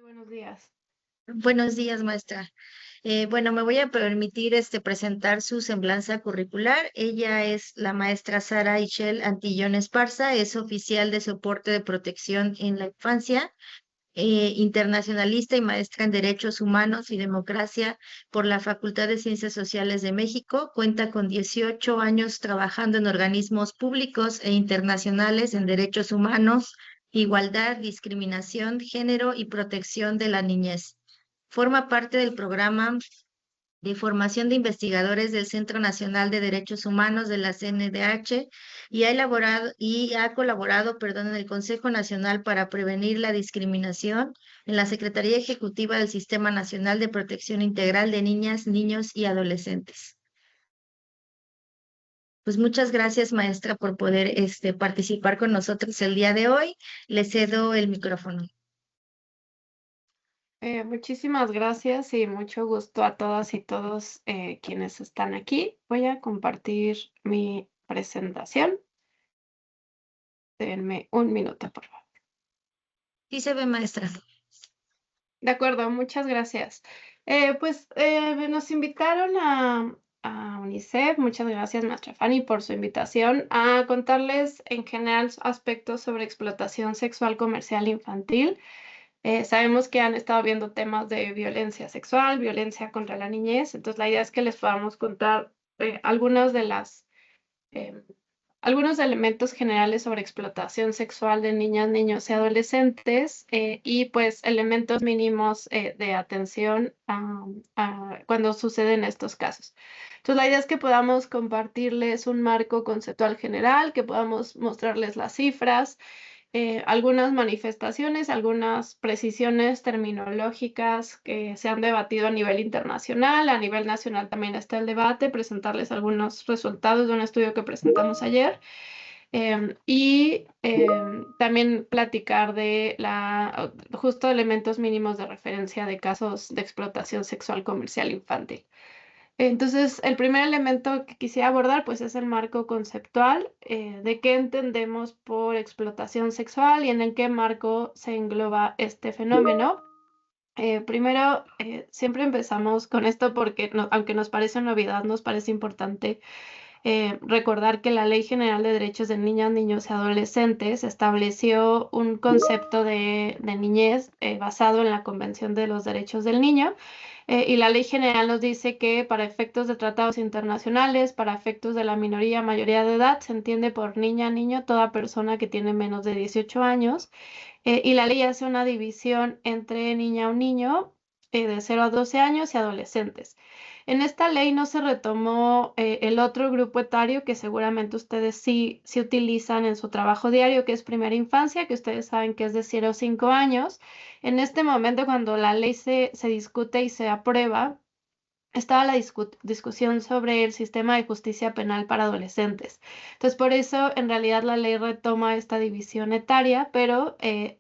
Buenos días. Buenos días, maestra. Bueno, me voy a permitir presentar su semblanza curricular. Ella es la maestra Sara Ichel Antillón Esparza, es oficial de soporte de protección en la infancia, internacionalista y maestra en Derechos Humanos y Democracia por la Facultad de Ciencias Sociales de México. Cuenta con 18 años trabajando en organismos públicos e internacionales en derechos humanos, igualdad, discriminación, género y protección de la niñez. Forma parte del programa de formación de investigadores del Centro Nacional de Derechos Humanos de la CNDH y ha colaborado, perdón, en el Consejo Nacional para Prevenir la Discriminación en la Secretaría Ejecutiva del Sistema Nacional de Protección Integral de Niñas, Niños y Adolescentes. Pues muchas gracias, maestra, por poder participar con nosotros el día de hoy. Le cedo el micrófono. Muchísimas gracias y mucho gusto a todas y todos quienes están aquí. Voy a compartir mi presentación. Denme un minuto, por favor. Sí se ve, maestra. De acuerdo, muchas gracias. Nos invitaron a UNICEF. Muchas gracias, maestra Fanny, por su invitación a contarles en general aspectos sobre explotación sexual comercial infantil. Sabemos que han estado viendo temas de violencia sexual, violencia contra la niñez, entonces la idea es que les podamos contar algunos algunos elementos generales sobre explotación sexual de niñas, niños y adolescentes y pues elementos mínimos de atención cuando suceden estos casos. Entonces la idea es que podamos compartirles un marco conceptual general, que podamos mostrarles las cifras, algunas manifestaciones, algunas precisiones terminológicas que se han debatido a nivel internacional, a nivel nacional también está el debate, presentarles algunos resultados de un estudio que presentamos ayer también platicar de justo elementos mínimos de referencia de casos de explotación sexual comercial infantil. Entonces, el primer elemento que quisiera abordar, pues, es el marco conceptual de qué entendemos por explotación sexual y en qué marco se engloba este fenómeno. Primero, siempre empezamos con esto porque, aunque nos parece una novedad, nos parece importante recordar que la Ley General de Derechos de Niñas, Niños y Adolescentes estableció un concepto de niñez basado en la Convención de los Derechos del Niño. Y la Ley General nos dice que para efectos de tratados internacionales, para efectos de la minoría mayoría de edad, se entiende por niña, niño, toda persona que tiene menos de 18 años. Y la ley hace una división entre niña o niño de 0 a 12 años y adolescentes. En esta ley no se retomó el otro grupo etario que seguramente ustedes sí utilizan en su trabajo diario, que es primera infancia, que ustedes saben que es de 0 a 5 años. En este momento, cuando la ley se discute y se aprueba, estaba la discusión sobre el sistema de justicia penal para adolescentes. Entonces, por eso, en realidad, la ley retoma esta división etaria, pero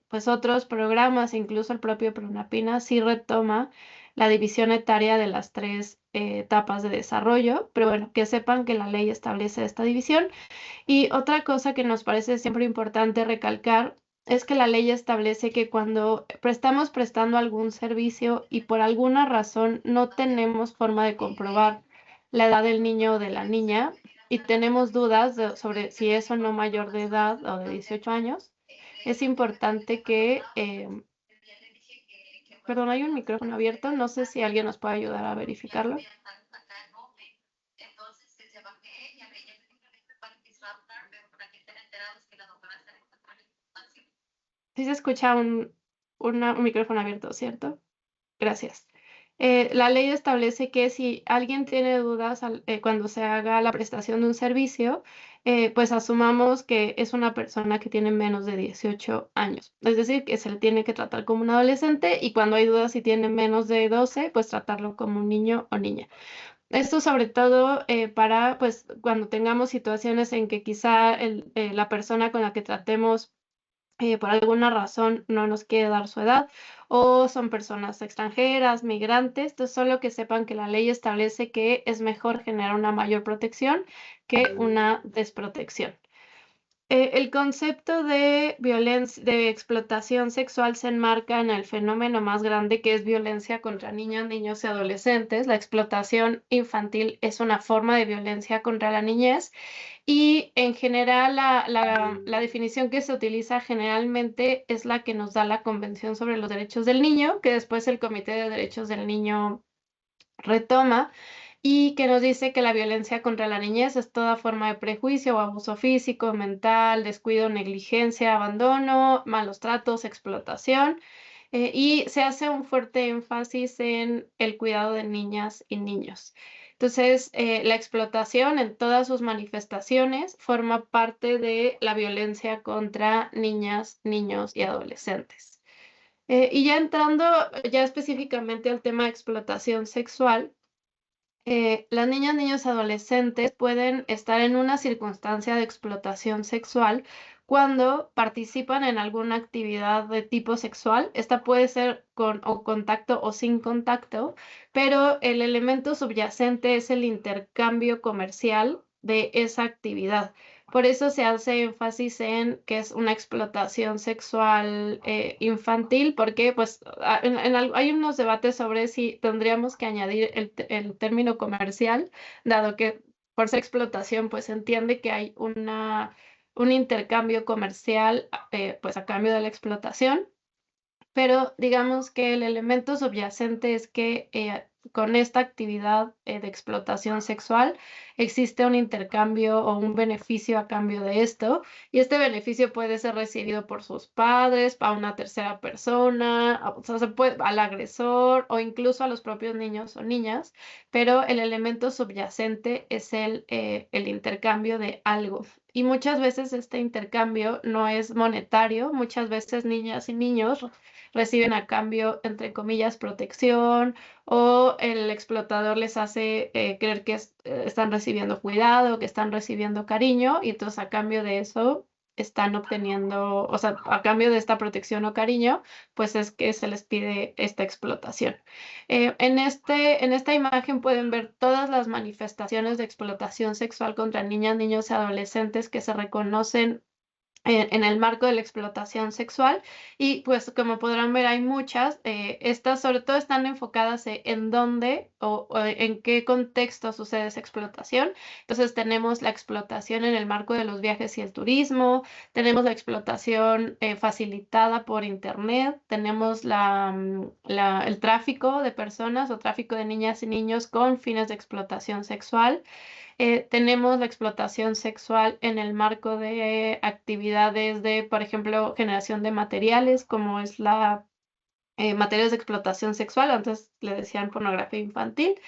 pues otros programas, incluso el propio Pronapina, sí retoma la división etaria de las tres etapas de desarrollo, pero bueno, que sepan que la ley establece esta división. Y otra cosa que nos parece siempre importante recalcar es que la ley establece que cuando estamos prestando algún servicio y por alguna razón no tenemos forma de comprobar la edad del niño o de la niña y tenemos dudas sobre si es o no mayor de edad o de 18 años, es importante que... perdón, hay un micrófono abierto, no sé si alguien nos puede ayudar a verificarlo. Sí se escucha un micrófono abierto, ¿cierto? Gracias. La ley establece que si alguien tiene dudas cuando se haga la prestación de un servicio, pues asumamos que es una persona que tiene menos de 18 años. Es decir, que se le tiene que tratar como un adolescente y cuando hay dudas si tiene menos de 12, pues tratarlo como un niño o niña. Esto sobre todo para, pues, cuando tengamos situaciones en que quizá la persona con la que tratemos por alguna razón no nos quiere dar su edad o son personas extranjeras, migrantes, entonces solo que sepan que la ley establece que es mejor generar una mayor protección que una desprotección. El concepto de violencia, de explotación sexual se enmarca en el fenómeno más grande que es violencia contra niñas, niños y adolescentes. La explotación infantil es una forma de violencia contra la niñez y en general la definición que se utiliza generalmente es la que nos da la Convención sobre los Derechos del Niño, que después el Comité de Derechos del Niño retoma y que nos dice que la violencia contra la niñez es toda forma de prejuicio o abuso físico, mental, descuido, negligencia, abandono, malos tratos, explotación, y se hace un fuerte énfasis en el cuidado de niñas y niños. Entonces, la explotación en todas sus manifestaciones forma parte de la violencia contra niñas, niños y adolescentes. Y ya entrando ya específicamente al tema de explotación sexual, las niñas, niños, adolescentes pueden estar en una circunstancia de explotación sexual cuando participan en alguna actividad de tipo sexual. Esta puede ser con o contacto o sin contacto, pero el elemento subyacente es el intercambio comercial de esa actividad. Por eso se hace énfasis en que es una explotación sexual infantil, porque pues hay unos debates sobre si tendríamos que añadir el término comercial, dado que por ser explotación pues se entiende que hay un intercambio comercial pues a cambio de la explotación. Pero digamos que el elemento subyacente es que con esta actividad de explotación sexual existe un intercambio o un beneficio a cambio de esto, y este beneficio puede ser recibido por sus padres, a una tercera persona, o sea, se puede, al agresor o incluso a los propios niños o niñas, pero el elemento subyacente es el intercambio de algo. Y muchas veces este intercambio no es monetario, muchas veces niñas y niños reciben a cambio, entre comillas, protección, o el explotador les hace creer que están recibiendo cuidado, que están recibiendo cariño, y entonces a cambio de eso están obteniendo, o sea, a cambio de esta protección o cariño, pues es que se les pide esta explotación. En esta imagen pueden ver todas las manifestaciones de explotación sexual contra niñas, niños y adolescentes que se reconocen en el marco de la explotación sexual, y pues como podrán ver hay muchas. Estas sobre todo están enfocadas en dónde o en qué contexto sucede esa explotación. Entonces tenemos la explotación en el marco de los viajes y el turismo, tenemos la explotación facilitada por internet, tenemos el tráfico de personas o tráfico de niñas y niños con fines de explotación sexual. Tenemos la explotación sexual en el marco de actividades de, por ejemplo, generación de materiales, como es materiales de explotación sexual, antes le decían pornografía infantil,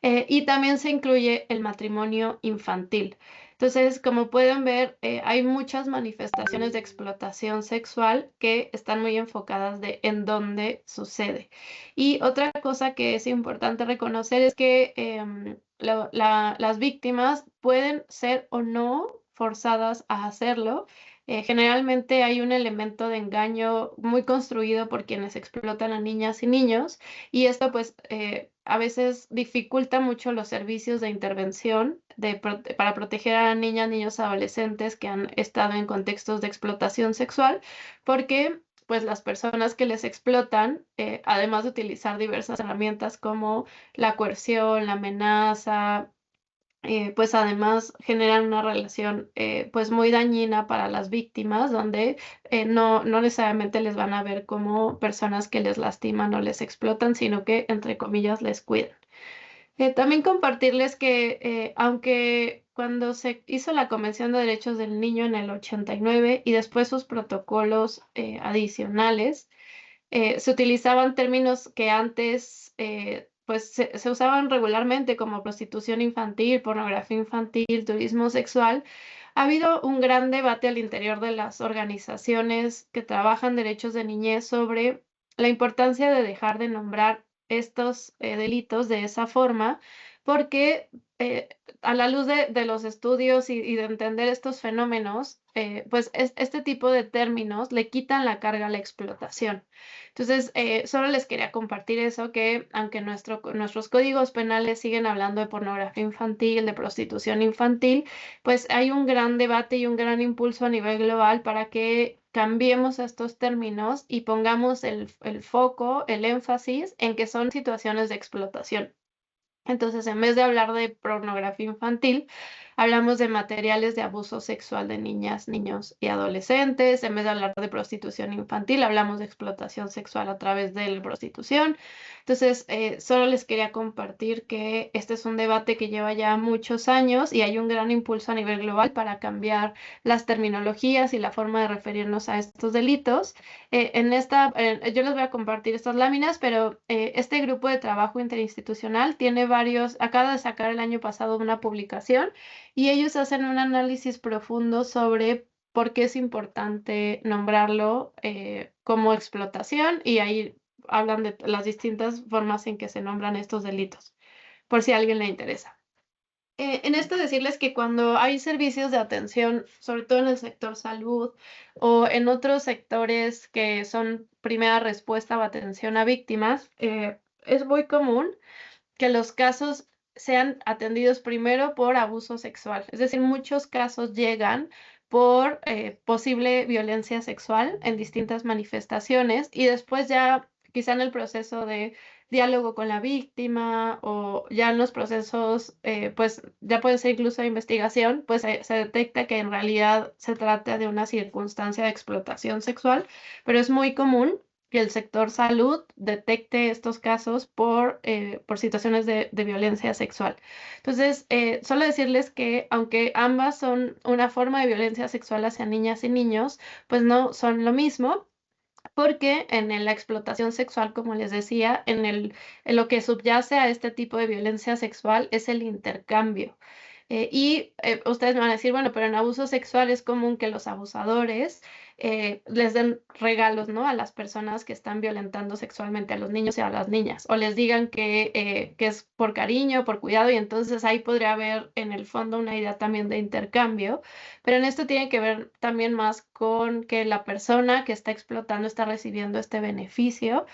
y también se incluye el matrimonio infantil. Entonces, como pueden ver, hay muchas manifestaciones de explotación sexual que están muy enfocadas en dónde sucede. Y otra cosa que es importante reconocer es que las víctimas pueden ser o no forzadas a hacerlo. Generalmente hay un elemento de engaño muy construido por quienes explotan a niñas y niños, y esto pues a veces dificulta mucho los servicios de intervención para proteger a niñas, niños, adolescentes que han estado en contextos de explotación sexual, porque pues las personas que les explotan, además de utilizar diversas herramientas como la coerción, la amenaza, pues además generan una relación pues muy dañina para las víctimas, donde no necesariamente les van a ver como personas que les lastiman o les explotan, sino que entre comillas les cuidan. También compartirles que aunque cuando se hizo la Convención de Derechos del Niño en el 89 y después sus protocolos adicionales, se utilizaban términos que antes pues se usaban regularmente como prostitución infantil, pornografía infantil, turismo sexual. Ha habido un gran debate al interior de las organizaciones que trabajan derechos de niñez sobre la importancia de dejar de nombrar estos delitos de esa forma, porque a la luz de los estudios y de entender estos fenómenos, pues este tipo de términos le quitan la carga a la explotación. Entonces, solo les quería compartir eso, que aunque nuestros códigos penales siguen hablando de pornografía infantil, de prostitución infantil, pues hay un gran debate y un gran impulso a nivel global para que cambiemos estos términos y pongamos el foco, el énfasis en que son situaciones de explotación. Entonces, en vez de hablar de pornografía infantil, hablamos de materiales de abuso sexual de niñas, niños y adolescentes. En vez de hablar de prostitución infantil, hablamos de explotación sexual a través de la prostitución. Entonces, solo les quería compartir que este es un debate que lleva ya muchos años y hay un gran impulso a nivel global para cambiar las terminologías y la forma de referirnos a estos delitos. Yo les voy a compartir estas láminas, pero este grupo de trabajo interinstitucional tiene acaba de sacar el año pasado una publicación y ellos hacen un análisis profundo sobre por qué es importante nombrarlo como explotación y ahí hablan de las distintas formas en que se nombran estos delitos, por si a alguien le interesa. En esto decirles que cuando hay servicios de atención, sobre todo en el sector salud o en otros sectores que son primera respuesta o atención a víctimas, es muy común que los casos sean atendidos primero por abuso sexual. Es decir, muchos casos llegan por posible violencia sexual en distintas manifestaciones y después ya quizá en el proceso de diálogo con la víctima o ya en los procesos, pues ya puede ser incluso de investigación, pues se detecta que en realidad se trata de una circunstancia de explotación sexual, pero es muy común que el sector salud detecte estos casos por situaciones de violencia sexual. Entonces, solo decirles que aunque ambas son una forma de violencia sexual hacia niñas y niños, pues no son lo mismo. Porque en la explotación sexual, como les decía, en lo que subyace a este tipo de violencia sexual es el intercambio. Ustedes me van a decir, bueno, pero en abuso sexual es común que los abusadores les den regalos, ¿no? A las personas que están violentando sexualmente a los niños y a las niñas, o les digan que es por cariño, por cuidado, y entonces ahí podría haber en el fondo una idea también de intercambio, pero en esto tiene que ver también más con que la persona que está explotando está recibiendo este beneficio.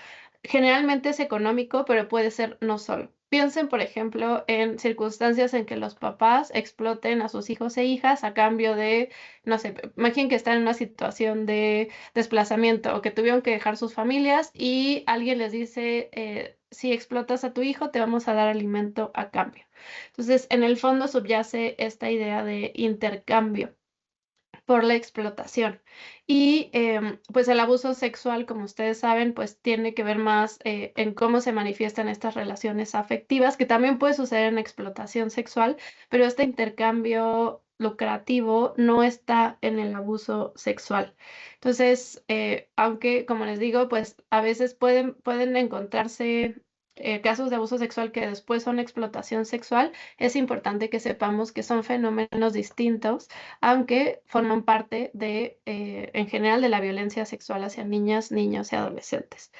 Generalmente es económico, pero puede ser no solo. Piensen, por ejemplo, en circunstancias en que los papás exploten a sus hijos e hijas a cambio de, no sé, imaginen que están en una situación de desplazamiento o que tuvieron que dejar sus familias y alguien les dice, si explotas a tu hijo, te vamos a dar alimento a cambio. Entonces, en el fondo subyace esta idea de intercambio por la explotación. Pues el abuso sexual, como ustedes saben, pues tiene que ver más en cómo se manifiestan estas relaciones afectivas, que también puede suceder en explotación sexual, pero este intercambio lucrativo no está en el abuso sexual. Entonces, aunque, como les digo, pues a veces pueden encontrarse casos de abuso sexual que después son explotación sexual, es importante que sepamos que son fenómenos distintos aunque forman parte en general, de la violencia sexual hacia niñas, niños y adolescentes.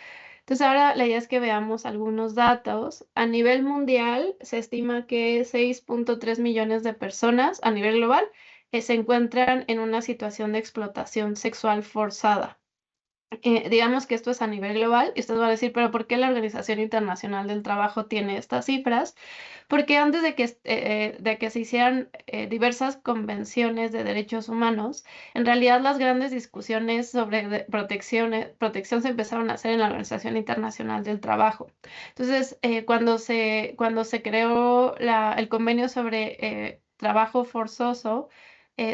Entonces, ahora la idea es que veamos algunos datos. A nivel mundial, se estima que 6.3 millones de personas a nivel global se encuentran en una situación de explotación sexual forzada. Digamos que esto es a nivel global y ustedes van a decir, pero ¿por qué la Organización Internacional del Trabajo tiene estas cifras? Porque antes de que se hicieran diversas convenciones de derechos humanos, en realidad las grandes discusiones sobre protección se empezaron a hacer en la Organización Internacional del Trabajo. Entonces, cuando se creó el convenio sobre trabajo forzoso,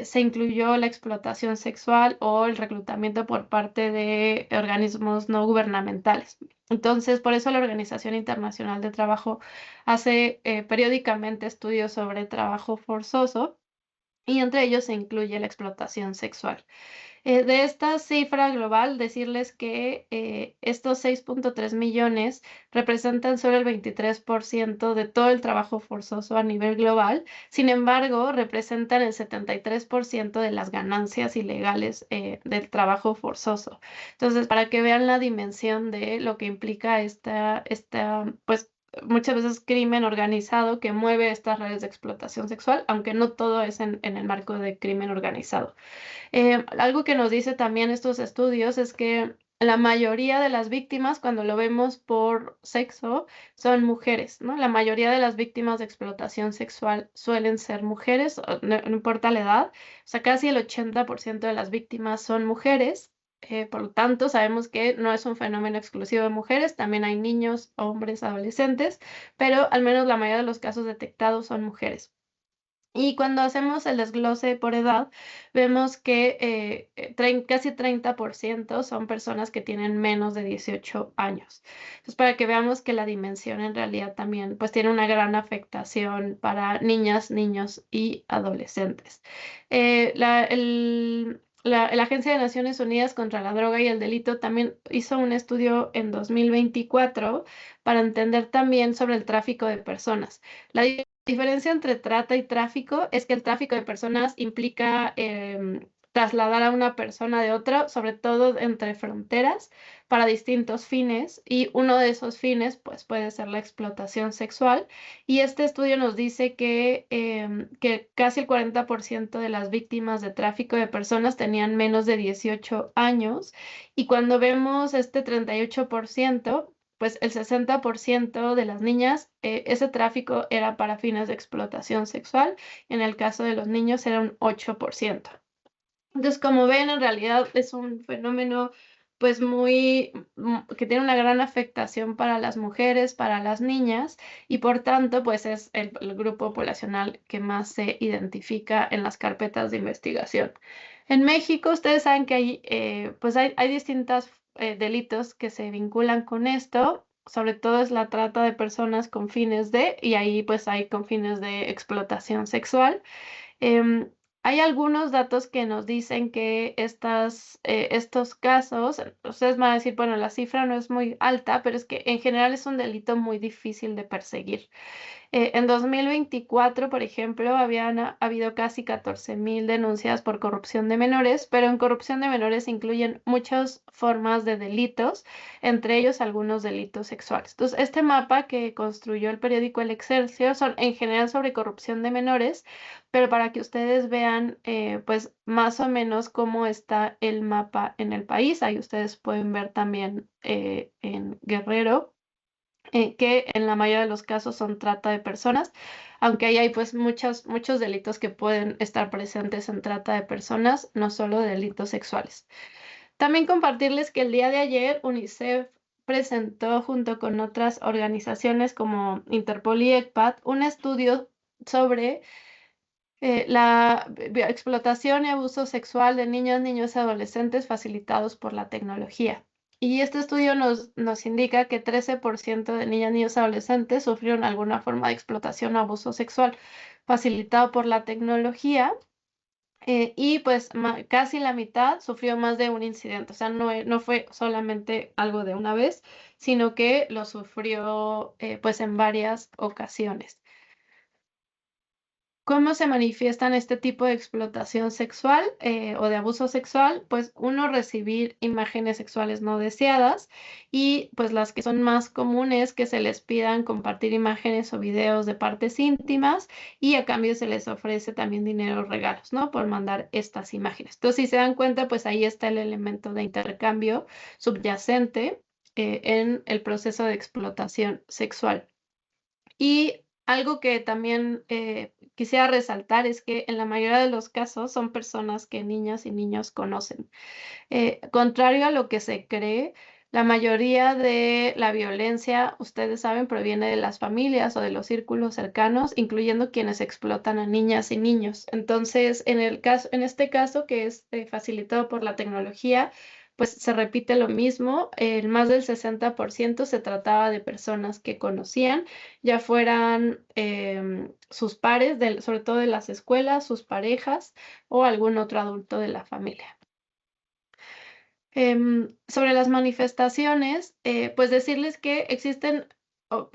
se incluyó la explotación sexual o el reclutamiento por parte de organismos no gubernamentales. Entonces, por eso la Organización Internacional del Trabajo hace periódicamente estudios sobre trabajo forzoso y entre ellos se incluye la explotación sexual. De esta cifra global, decirles que estos 6.3 millones representan solo el 23% de todo el trabajo forzoso a nivel global. Sin embargo, representan el 73% de las ganancias ilegales del trabajo forzoso. Entonces, para que vean la dimensión de lo que implica pues, muchas veces crimen organizado que mueve estas redes de explotación sexual, aunque no todo es en el marco de crimen organizado. Algo que nos dice también estos estudios es que la mayoría de las víctimas, cuando lo vemos por sexo, son mujeres, ¿no? La mayoría de las víctimas de explotación sexual suelen ser mujeres, no importa la edad. O sea, casi el 80% de las víctimas son mujeres. Por lo tanto, sabemos que no es un fenómeno exclusivo de mujeres, también hay niños, hombres, adolescentes, pero al menos la mayoría de los casos detectados son mujeres. Y cuando hacemos el desglose por edad, vemos que casi 30% son personas que tienen menos de 18 años. Entonces, para que veamos que la dimensión en realidad también pues, tiene una gran afectación para niñas, niños y adolescentes. La Agencia de Naciones Unidas contra la Droga y el Delito también hizo un estudio en 2024 para entender también sobre el tráfico de personas. La diferencia entre trata y tráfico es que el tráfico de personas implica trasladar a una persona de otra, sobre todo entre fronteras, para distintos fines, y uno de esos fines pues, puede ser la explotación sexual. Y este estudio nos dice que casi el 40% de las víctimas de tráfico de personas tenían menos de 18 años, y cuando vemos este 38%, pues el 60% de las niñas, ese tráfico era para fines de explotación sexual. En el caso de los niños era un 8%. Entonces, como ven, en realidad es un fenómeno pues que tiene una gran afectación para las mujeres, para las niñas, y por tanto, pues es el grupo poblacional que más se identifica en las carpetas de investigación. En México, ustedes saben que hay distintos delitos que se vinculan con esto. Sobre todo es la trata de personas con fines y ahí pues hay con fines de explotación sexual. Em, Hay algunos datos que nos dicen que estos casos, ustedes van a decir, bueno, la cifra no es muy alta, pero es que en general es un delito muy difícil de perseguir. En 2024, por ejemplo, habían habido casi 14,000 denuncias por corrupción de menores, pero en corrupción de menores incluyen muchas formas de delitos, entre ellos algunos delitos sexuales. Entonces, este mapa que construyó el periódico El Excelsior son en general sobre corrupción de menores, pero para que ustedes vean, pues, más o menos cómo está el mapa en el país, ahí ustedes pueden ver también en Guerrero que en la mayoría de los casos son trata de personas, aunque ahí hay pues muchos delitos que pueden estar presentes en trata de personas, no solo delitos sexuales. También compartirles que el día de ayer UNICEF presentó junto con otras organizaciones como Interpol y ECPAT un estudio sobre la explotación y abuso sexual de niños, niños y adolescentes facilitados por la tecnología. Y este estudio nos indica que 13% de niñas, niños y adolescentes sufrieron alguna forma de explotación o abuso sexual facilitado por la tecnología. Y pues casi la mitad sufrió más de un incidente. O sea, no fue solamente algo de una vez, sino que lo sufrió pues en varias ocasiones. ¿Cómo se manifiestan este tipo de explotación sexual o de abuso sexual? Pues uno, recibir imágenes sexuales no deseadas, y pues las que son más comunes, que se les pidan compartir imágenes o videos de partes íntimas, y a cambio se les ofrece también dinero o regalos, ¿no? Por mandar estas imágenes. Entonces, si se dan cuenta, pues ahí está el elemento de intercambio subyacente en el proceso de explotación sexual. Y algo que también quisiera resaltar es que en la mayoría de los casos son personas que niñas y niños conocen. Contrario a lo que se cree, la mayoría de la violencia, ustedes saben, proviene de las familias o de los círculos cercanos, incluyendo quienes explotan a niñas y niños. Entonces, en este caso, que es facilitado por la tecnología, pues se repite lo mismo. Más del 60% se trataba de personas que conocían, ya fueran sus pares, sobre todo de las escuelas, sus parejas o algún otro adulto de la familia. Sobre las manifestaciones, pues decirles que existen,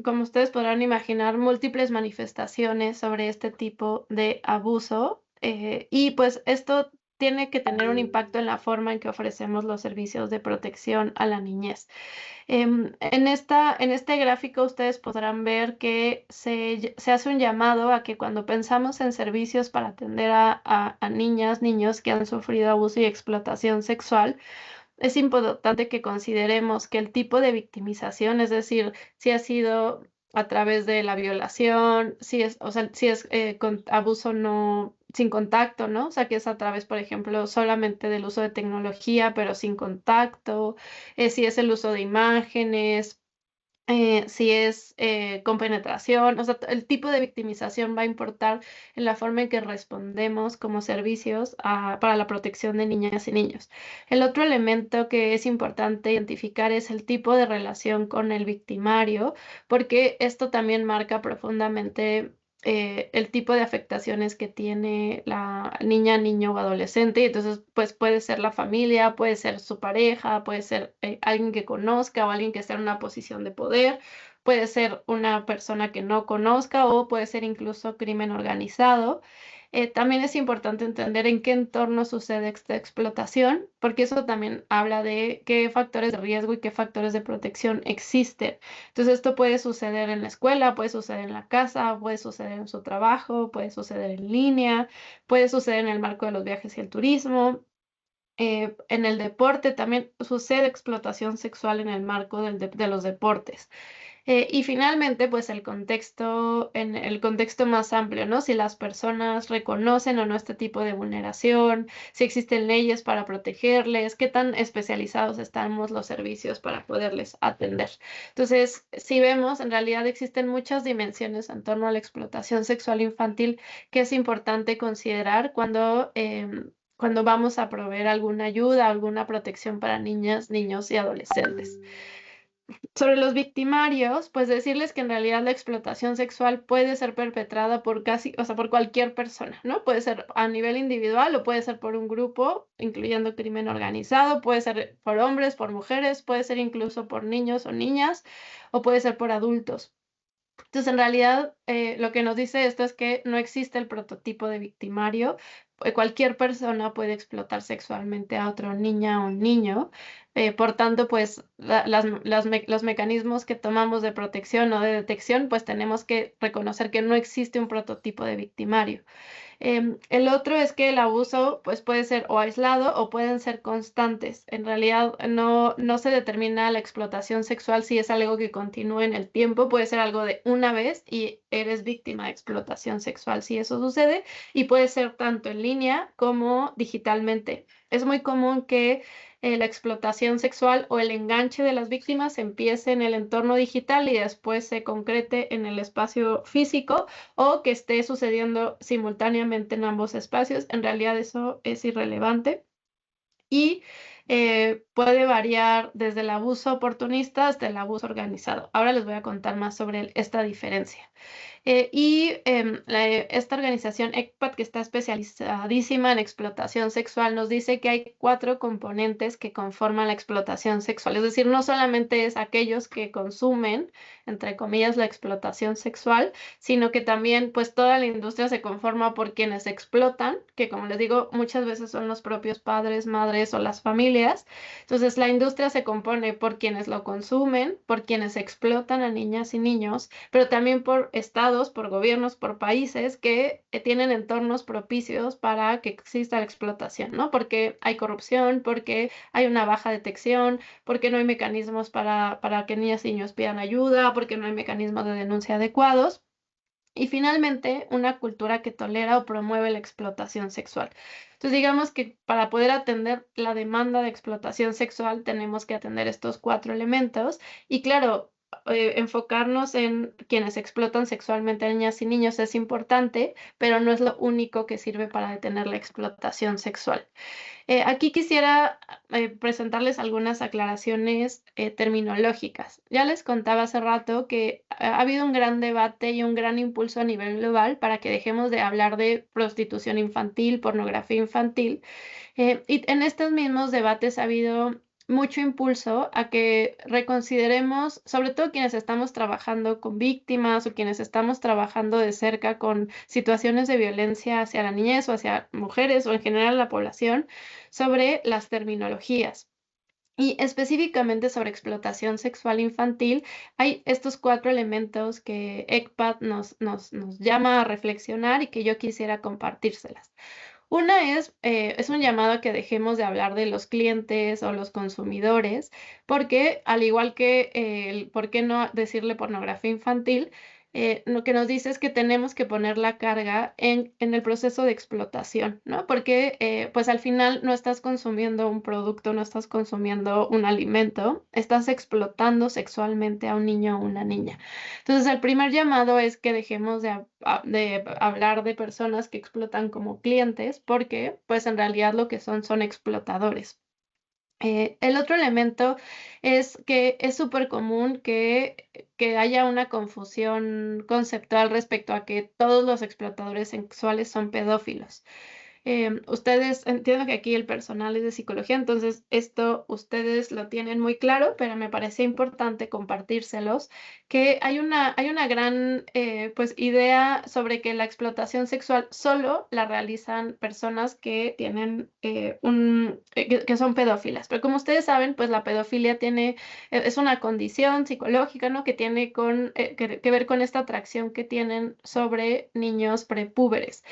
como ustedes podrán imaginar, múltiples manifestaciones sobre este tipo de abuso, y pues esto tiene que tener un impacto en la forma en que ofrecemos los servicios de protección a la niñez. En este gráfico ustedes podrán ver que se hace un llamado a que cuando pensamos en servicios para atender a niñas, niños que han sufrido abuso y explotación sexual, es importante que consideremos que el tipo de victimización, es decir, si ha sido a través de la violación, si es, o sea, si es con abuso no sin contacto, ¿no? O sea, que es a través, por ejemplo, solamente del uso de tecnología, pero sin contacto, si es el uso de imágenes, si es con penetración, o sea, el tipo de victimización va a importar en la forma en que respondemos como servicios para la protección de niñas y niños. El otro elemento que es importante identificar es el tipo de relación con el victimario, porque esto también marca profundamente el tipo de afectaciones que tiene la niña, niño o adolescente. Y entonces, pues puede ser la familia, puede ser su pareja, puede ser alguien que conozca o alguien que esté en una posición de poder, puede ser una persona que no conozca o puede ser incluso crimen organizado. También es importante entender en qué entorno sucede esta explotación, porque eso también habla de qué factores de riesgo y qué factores de protección existen. Entonces, esto puede suceder en la escuela, puede suceder en la casa, puede suceder en su trabajo, puede suceder en línea, puede suceder en el marco de los viajes y el turismo. En el deporte también sucede explotación sexual en el marco de los deportes. Y finalmente, pues en el contexto más amplio, ¿no? Si las personas reconocen o no este tipo de vulneración, si existen leyes para protegerles, qué tan especializados estamos los servicios para poderles atender. Entonces, si vemos, en realidad existen muchas dimensiones en torno a la explotación sexual infantil que es importante considerar cuando vamos a proveer alguna ayuda, alguna protección para niñas, niños y adolescentes. Sobre los victimarios, pues decirles que en realidad la explotación sexual puede ser perpetrada por o sea, por cualquier persona, ¿no? Puede ser a nivel individual o puede ser por un grupo, incluyendo crimen organizado, puede ser por hombres, por mujeres, puede ser incluso por niños o niñas, o puede ser por adultos. Entonces, en realidad, lo que nos dice esto es que no existe el prototipo de victimario. Cualquier persona puede explotar sexualmente a otra niña o un niño. Por tanto, pues los mecanismos que tomamos de protección o de detección, pues tenemos que reconocer que no existe un prototipo de victimario. El otro es que el abuso pues, puede ser o aislado o pueden ser constantes. En realidad no se determina la explotación sexual si es algo que continúa en el tiempo. Puede ser algo de una vez y eres víctima de explotación sexual si eso sucede, y puede ser tanto en línea como digitalmente. Es muy común que la explotación sexual o el enganche de las víctimas empiece en el entorno digital y después se concrete en el espacio físico, o que esté sucediendo simultáneamente en ambos espacios. En realidad eso es irrelevante y puede variar desde el abuso oportunista hasta el abuso organizado. Ahora les voy a contar más sobre esta diferencia. Esta organización ECPAT, que está especializadísima en explotación sexual, nos dice que hay 4 componentes que conforman la explotación sexual. Es decir, no solamente es aquellos que consumen, entre comillas, la explotación sexual, sino que también pues toda la industria se conforma por quienes explotan, que como les digo, muchas veces son los propios padres, madres o las familias. Entonces, la industria se compone por quienes lo consumen, por quienes explotan a niñas y niños, pero también por estados, por gobiernos, por países que tienen entornos propicios para que exista la explotación, ¿no? Porque hay corrupción, porque hay una baja detección, porque no hay mecanismos para que niñas y niños pidan ayuda, porque no hay mecanismos de denuncia adecuados. Y finalmente, una cultura que tolera o promueve la explotación sexual. Entonces, digamos que para poder atender la demanda de explotación sexual tenemos que atender estos 4 elementos. Y claro, enfocarnos en quienes explotan sexualmente a niñas y niños es importante, pero no es lo único que sirve para detener la explotación sexual. Aquí quisiera presentarles algunas aclaraciones terminológicas. Ya les contaba hace rato que ha habido un gran debate y un gran impulso a nivel global para que dejemos de hablar de prostitución infantil, pornografía infantil, y en estos mismos debates ha habido mucho impulso a que reconsideremos, sobre todo quienes estamos trabajando con víctimas o quienes estamos trabajando de cerca con situaciones de violencia hacia la niñez o hacia mujeres o en general la población, sobre las terminologías. Y específicamente sobre explotación sexual infantil, hay estos 4 elementos que ECPAT nos llama a reflexionar y que yo quisiera compartírselas. Una es un llamado a que dejemos de hablar de los clientes o los consumidores, porque al igual que el por qué no decirle pornografía infantil, lo que nos dice es que tenemos que poner la carga en el proceso de explotación, ¿no? Porque pues al final no estás consumiendo un producto, no estás consumiendo un alimento, estás explotando sexualmente a un niño o una niña. Entonces, el primer llamado es que dejemos de hablar de personas que explotan como clientes, porque pues en realidad lo que son explotadores. El otro elemento es que es súper común que haya una confusión conceptual respecto a que todos los explotadores sexuales son pedófilos. Ustedes, entiendo que aquí el personal es de psicología, entonces esto ustedes lo tienen muy claro, pero me parece importante compartírselos, que hay una gran pues idea sobre que la explotación sexual solo la realizan personas que tienen que son pedófilas. Pero como ustedes saben, pues la pedofilia es una condición psicológica, ¿no? Que tiene que ver con esta atracción que tienen sobre niños prepúberes,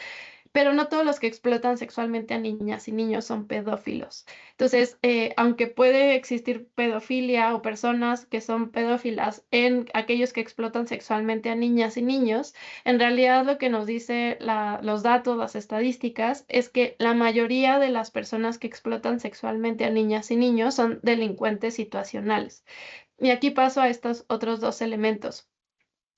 pero no todos los que explotan sexualmente a niñas y niños son pedófilos. Entonces, aunque puede existir pedofilia o personas que son pedófilas en aquellos que explotan sexualmente a niñas y niños, en realidad lo que nos dice los datos, las estadísticas, es que la mayoría de las personas que explotan sexualmente a niñas y niños son delincuentes situacionales. Y aquí paso a estos otros 2 elementos.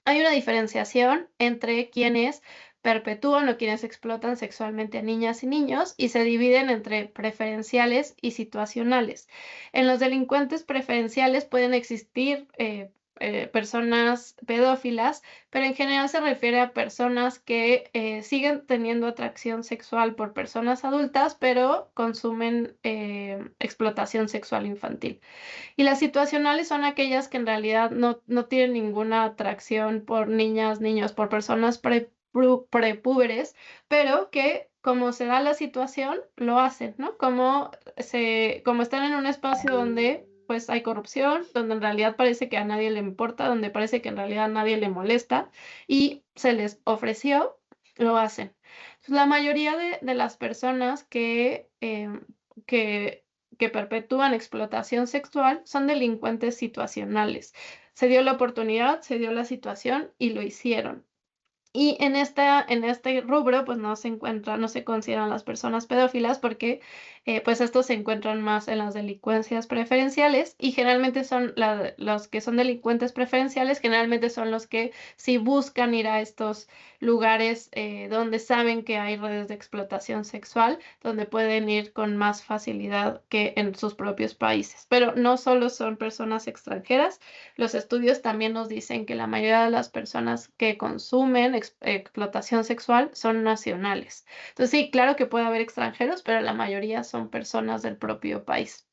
Hay una diferenciación entre quienes perpetúan o quienes explotan sexualmente a niñas y niños y se dividen entre preferenciales y situacionales. En los delincuentes preferenciales pueden existir personas pedófilas, pero en general se refiere a personas que siguen teniendo atracción sexual por personas adultas, pero consumen explotación sexual infantil. Y las situacionales son aquellas que en realidad no tienen ninguna atracción por niñas, niños, por personas prepúberes, pero que como se da la situación, lo hacen, ¿no? Como están en un espacio donde pues hay corrupción, donde en realidad parece que a nadie le importa, donde parece que en realidad a nadie le molesta y se les ofreció, lo hacen. Entonces, la mayoría de las personas que que perpetúan explotación sexual son delincuentes situacionales. Se dio la oportunidad, se dio la situación y lo hicieron. Y en este rubro, pues no se consideran las personas pedófilas porque pues estos se encuentran más en las delincuencias preferenciales y generalmente los que son delincuentes preferenciales, generalmente son los que sí buscan ir a estos lugares donde saben que hay redes de explotación sexual, donde pueden ir con más facilidad que en sus propios países. Pero no solo son personas extranjeras, los estudios también nos dicen que la mayoría de las personas que consumen explotación sexual son nacionales. Entonces, sí, claro que puede haber extranjeros, pero la mayoría son personas del propio país.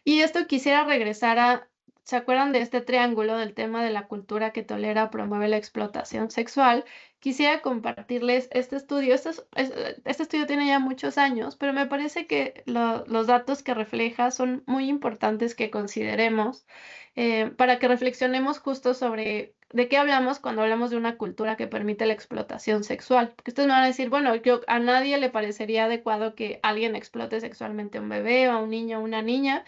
Y esto quisiera regresar ¿se acuerdan de este triángulo del tema de la cultura que tolera o promueve la explotación sexual? Quisiera compartirles este estudio. Este estudio tiene ya muchos años, pero me parece que los datos que refleja son muy importantes que consideremos para que reflexionemos justo sobre de qué hablamos cuando hablamos de una cultura que permite la explotación sexual. Porque ustedes me van a decir, bueno, a nadie le parecería adecuado que alguien explote sexualmente a un bebé o a un niño o una niña,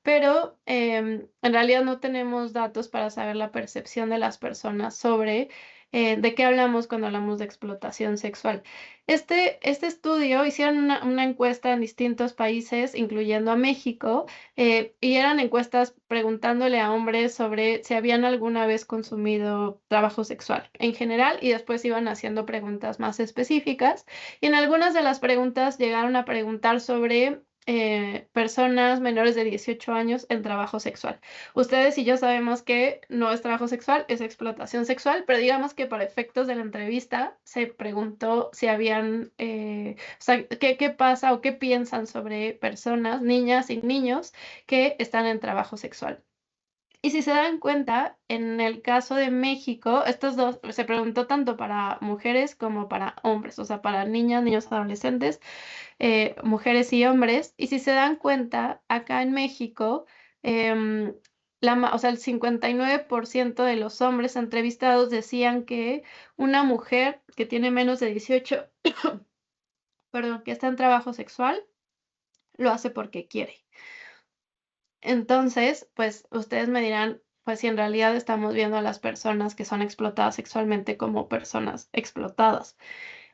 pero en realidad no tenemos datos para saber la percepción de las personas sobre de qué hablamos cuando hablamos de explotación sexual. Este estudio hicieron una encuesta en distintos países, incluyendo a México, y eran encuestas preguntándole a hombres sobre si habían alguna vez consumido trabajo sexual en general, y después iban haciendo preguntas más específicas. Y en algunas de las preguntas llegaron a preguntar sobre personas menores de 18 años en trabajo sexual. Ustedes y yo sabemos que no es trabajo sexual, es explotación sexual, pero digamos que para efectos de la entrevista se preguntó si habían, o sea, qué pasa o qué piensan sobre personas, niñas y niños que están en trabajo sexual. Y si se dan cuenta, en el caso de México, estos dos se preguntó tanto para mujeres como para hombres, o sea, para niñas, niños, adolescentes, mujeres y hombres. Y si se dan cuenta, acá en México, em, o sea, el 59% de los hombres entrevistados decían que una mujer que tiene menos de 18, perdón, que está en trabajo sexual, lo hace porque quiere. Entonces, pues ustedes me dirán, pues si en realidad estamos viendo a las personas que son explotadas sexualmente como personas explotadas.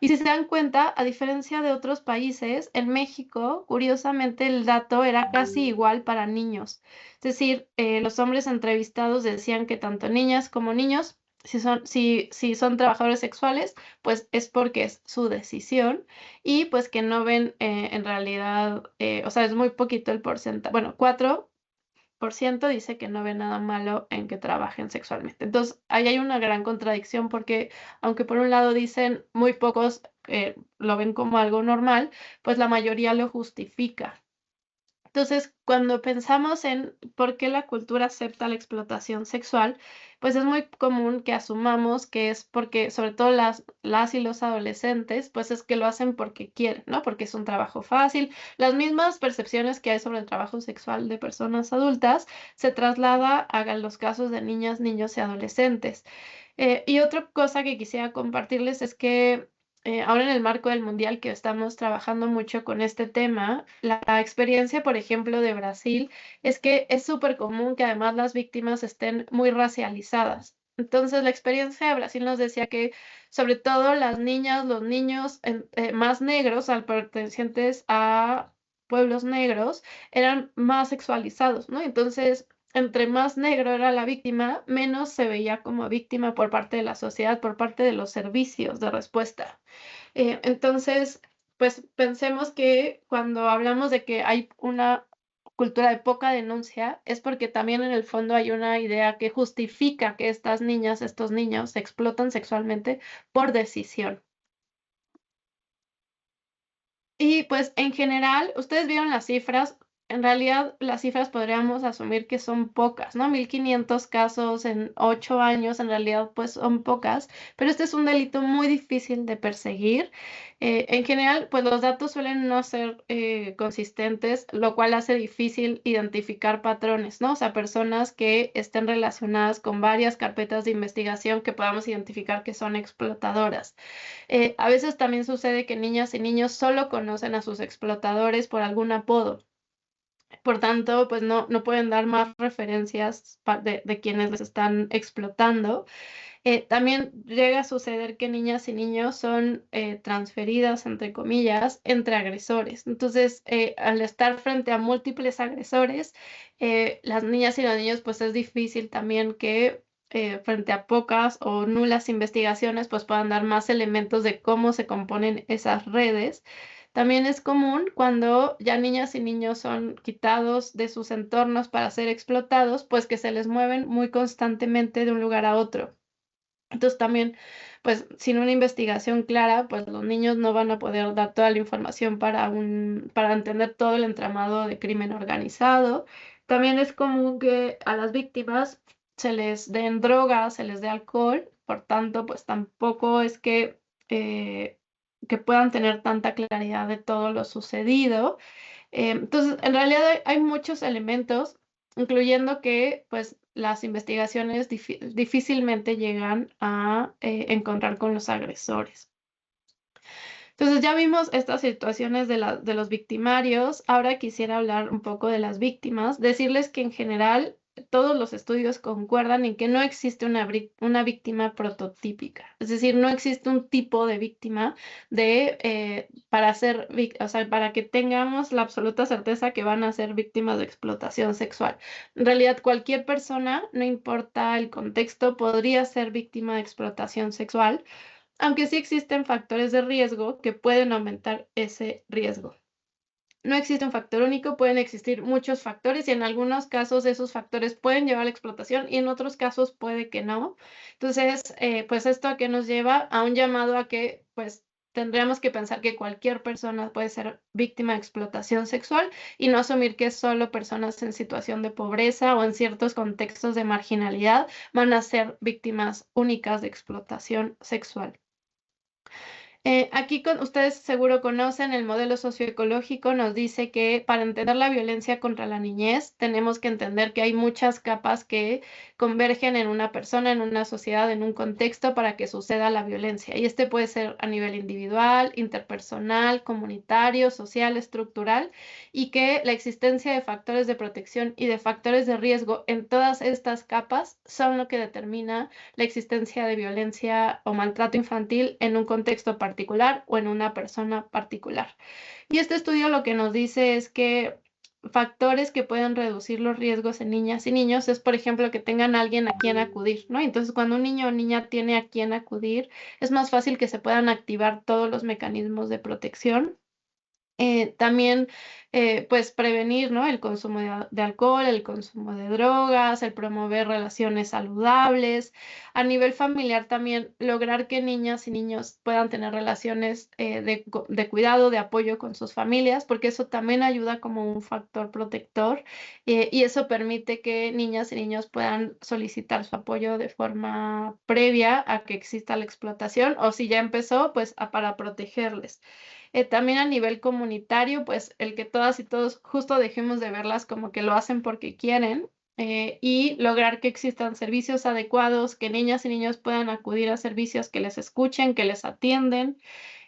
Y si se dan cuenta, a diferencia de otros países, en México, curiosamente, el dato era casi igual para niños. Es decir, los hombres entrevistados decían que tanto niñas como niños, si son trabajadores sexuales, pues es porque es su decisión y pues que no ven en realidad, o sea, es muy poquito el porcentaje, bueno, 4% dice que no ve nada malo en que trabajen sexualmente. Entonces, ahí hay una gran contradicción porque, aunque por un lado dicen muy pocos lo ven como algo normal, pues la mayoría lo justifica. Entonces, cuando pensamos en por qué la cultura acepta la explotación sexual, pues es muy común que asumamos que es porque, sobre todo las y los adolescentes, pues es que lo hacen porque quieren, ¿no? Porque es un trabajo fácil. Las mismas percepciones que hay sobre el trabajo sexual de personas adultas se traslada a los casos de niñas, niños y adolescentes. Y otra cosa que quisiera compartirles es que ahora en el marco del mundial que estamos trabajando mucho con este tema, la experiencia, por ejemplo, de Brasil es que es súper común que además las víctimas estén muy racializadas. Entonces, la experiencia de Brasil nos decía que sobre todo las niñas, los niños más negros, al pertenecientes a pueblos negros, eran más sexualizados, ¿no? Entonces, entre más negro era la víctima, menos se veía como víctima por parte de la sociedad, por parte de los servicios de respuesta. Entonces, pues pensemos que cuando hablamos de que hay una cultura de poca denuncia, es porque también en el fondo hay una idea que justifica que estas niñas, estos niños se explotan sexualmente por decisión. Y pues en general, ustedes vieron las cifras, en realidad las cifras podríamos asumir que son pocas, ¿no? 1.500 casos en 8 años, en realidad pues son pocas, pero este es un delito muy difícil de perseguir. En general, pues los datos suelen no ser consistentes, lo cual hace difícil identificar patrones, ¿no? O sea, personas que estén relacionadas con varias carpetas de investigación que podamos identificar que son explotadoras. A veces también sucede que niñas y niños solo conocen a sus explotadores por algún apodo. Por tanto, pues no pueden dar más referencias de quienes les están explotando. También llega a suceder que niñas y niños son transferidas, entre comillas, entre agresores. Entonces, al estar frente a múltiples agresores, las niñas y los niños, pues es difícil también que frente a pocas o nulas investigaciones, pues puedan dar más elementos de cómo se componen esas redes. También es común cuando ya niñas y niños son quitados de sus entornos para ser explotados, pues que se les mueven muy constantemente de un lugar a otro. Entonces también, pues sin una investigación clara, pues los niños no van a poder dar toda la información para entender todo el entramado de crimen organizado. También es común que a las víctimas se les den drogas, se les dé alcohol, por tanto, pues tampoco es que puedan tener tanta claridad de todo lo sucedido. Entonces, en realidad hay muchos elementos, incluyendo que pues las investigaciones difícilmente llegan a encontrar con los agresores. Entonces ya vimos estas situaciones de los victimarios. Ahora quisiera hablar un poco de las víctimas, decirles que en general todos los estudios concuerdan en que no existe una víctima prototípica. Es decir, no existe un tipo de víctima o sea, para que tengamos la absoluta certeza que van a ser víctimas de explotación sexual. En realidad, cualquier persona, no importa el contexto, podría ser víctima de explotación sexual, aunque sí existen factores de riesgo que pueden aumentar ese riesgo. no existe un factor único, pueden existir muchos factores y en algunos casos esos factores pueden llevar a la explotación y en otros casos puede que no. Entonces, pues esto a qué nos lleva a un llamado a que pues tendríamos que pensar que cualquier persona puede ser víctima de explotación sexual y no asumir que solo personas en situación de pobreza o en ciertos contextos de marginalidad van a ser víctimas únicas de explotación sexual. Aquí ustedes seguro conocen el modelo socioecológico, nos dice que para entender la violencia contra la niñez tenemos que entender que hay muchas capas que convergen en una persona, en una sociedad, en un contexto para que suceda la violencia. Y este puede ser a nivel individual, interpersonal, comunitario, social, estructural, y que la existencia de factores de protección y de factores de riesgo en todas estas capas son lo que determina la existencia de violencia o maltrato infantil en un contexto particular o en una persona particular. Y este estudio lo que nos dice es que factores que pueden reducir los riesgos en niñas y niños es, por ejemplo, que tengan alguien a quien acudir, ¿no? Entonces, cuando un niño o niña tiene a quien acudir, es más fácil que se puedan activar todos los mecanismos de protección. También, pues, prevenir, ¿no? El consumo de alcohol, el consumo de drogas, el promover relaciones saludables. A nivel familiar también, lograr que niñas y niños puedan tener relaciones de cuidado, de apoyo con sus familias, porque eso también ayuda como un factor protector y eso permite que niñas y niños puedan solicitar su apoyo de forma previa a que exista la explotación o si ya empezó, pues para protegerles. También a nivel comunitario, pues el que todas y todos justo dejemos de verlas como que lo hacen porque quieren y lograr que existan servicios adecuados, que niñas y niños puedan acudir a servicios que les escuchen, que les atienden,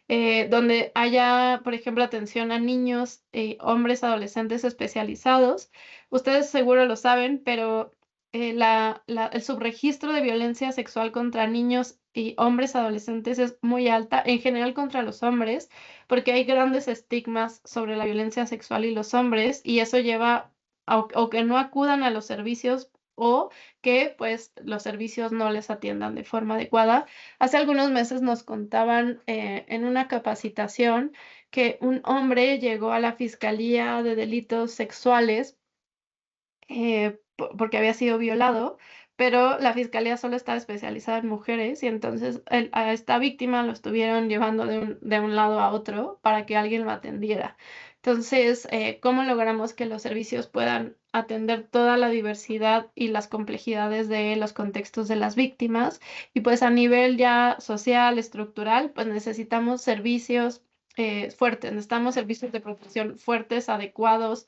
donde haya, por ejemplo, atención a niños, hombres, adolescentes especializados. Ustedes seguro lo saben, pero el subregistro de violencia sexual contra niños y hombres adolescentes es muy alta, en general contra los hombres, porque hay grandes estigmas sobre la violencia sexual y los hombres, y eso lleva o que no acudan a los servicios o que pues los servicios no les atiendan de forma adecuada. Hace algunos meses nos contaban en una capacitación que un hombre llegó a la Fiscalía de Delitos Sexuales porque había sido violado, pero la fiscalía solo estaba especializada en mujeres y entonces a esta víctima lo estuvieron llevando de un lado a otro para que alguien lo atendiera. Entonces, ¿cómo logramos que los servicios puedan atender toda la diversidad y las complejidades de los contextos de las víctimas? Y pues a nivel ya social, estructural, pues necesitamos servicios fuertes, necesitamos servicios de protección fuertes, adecuados,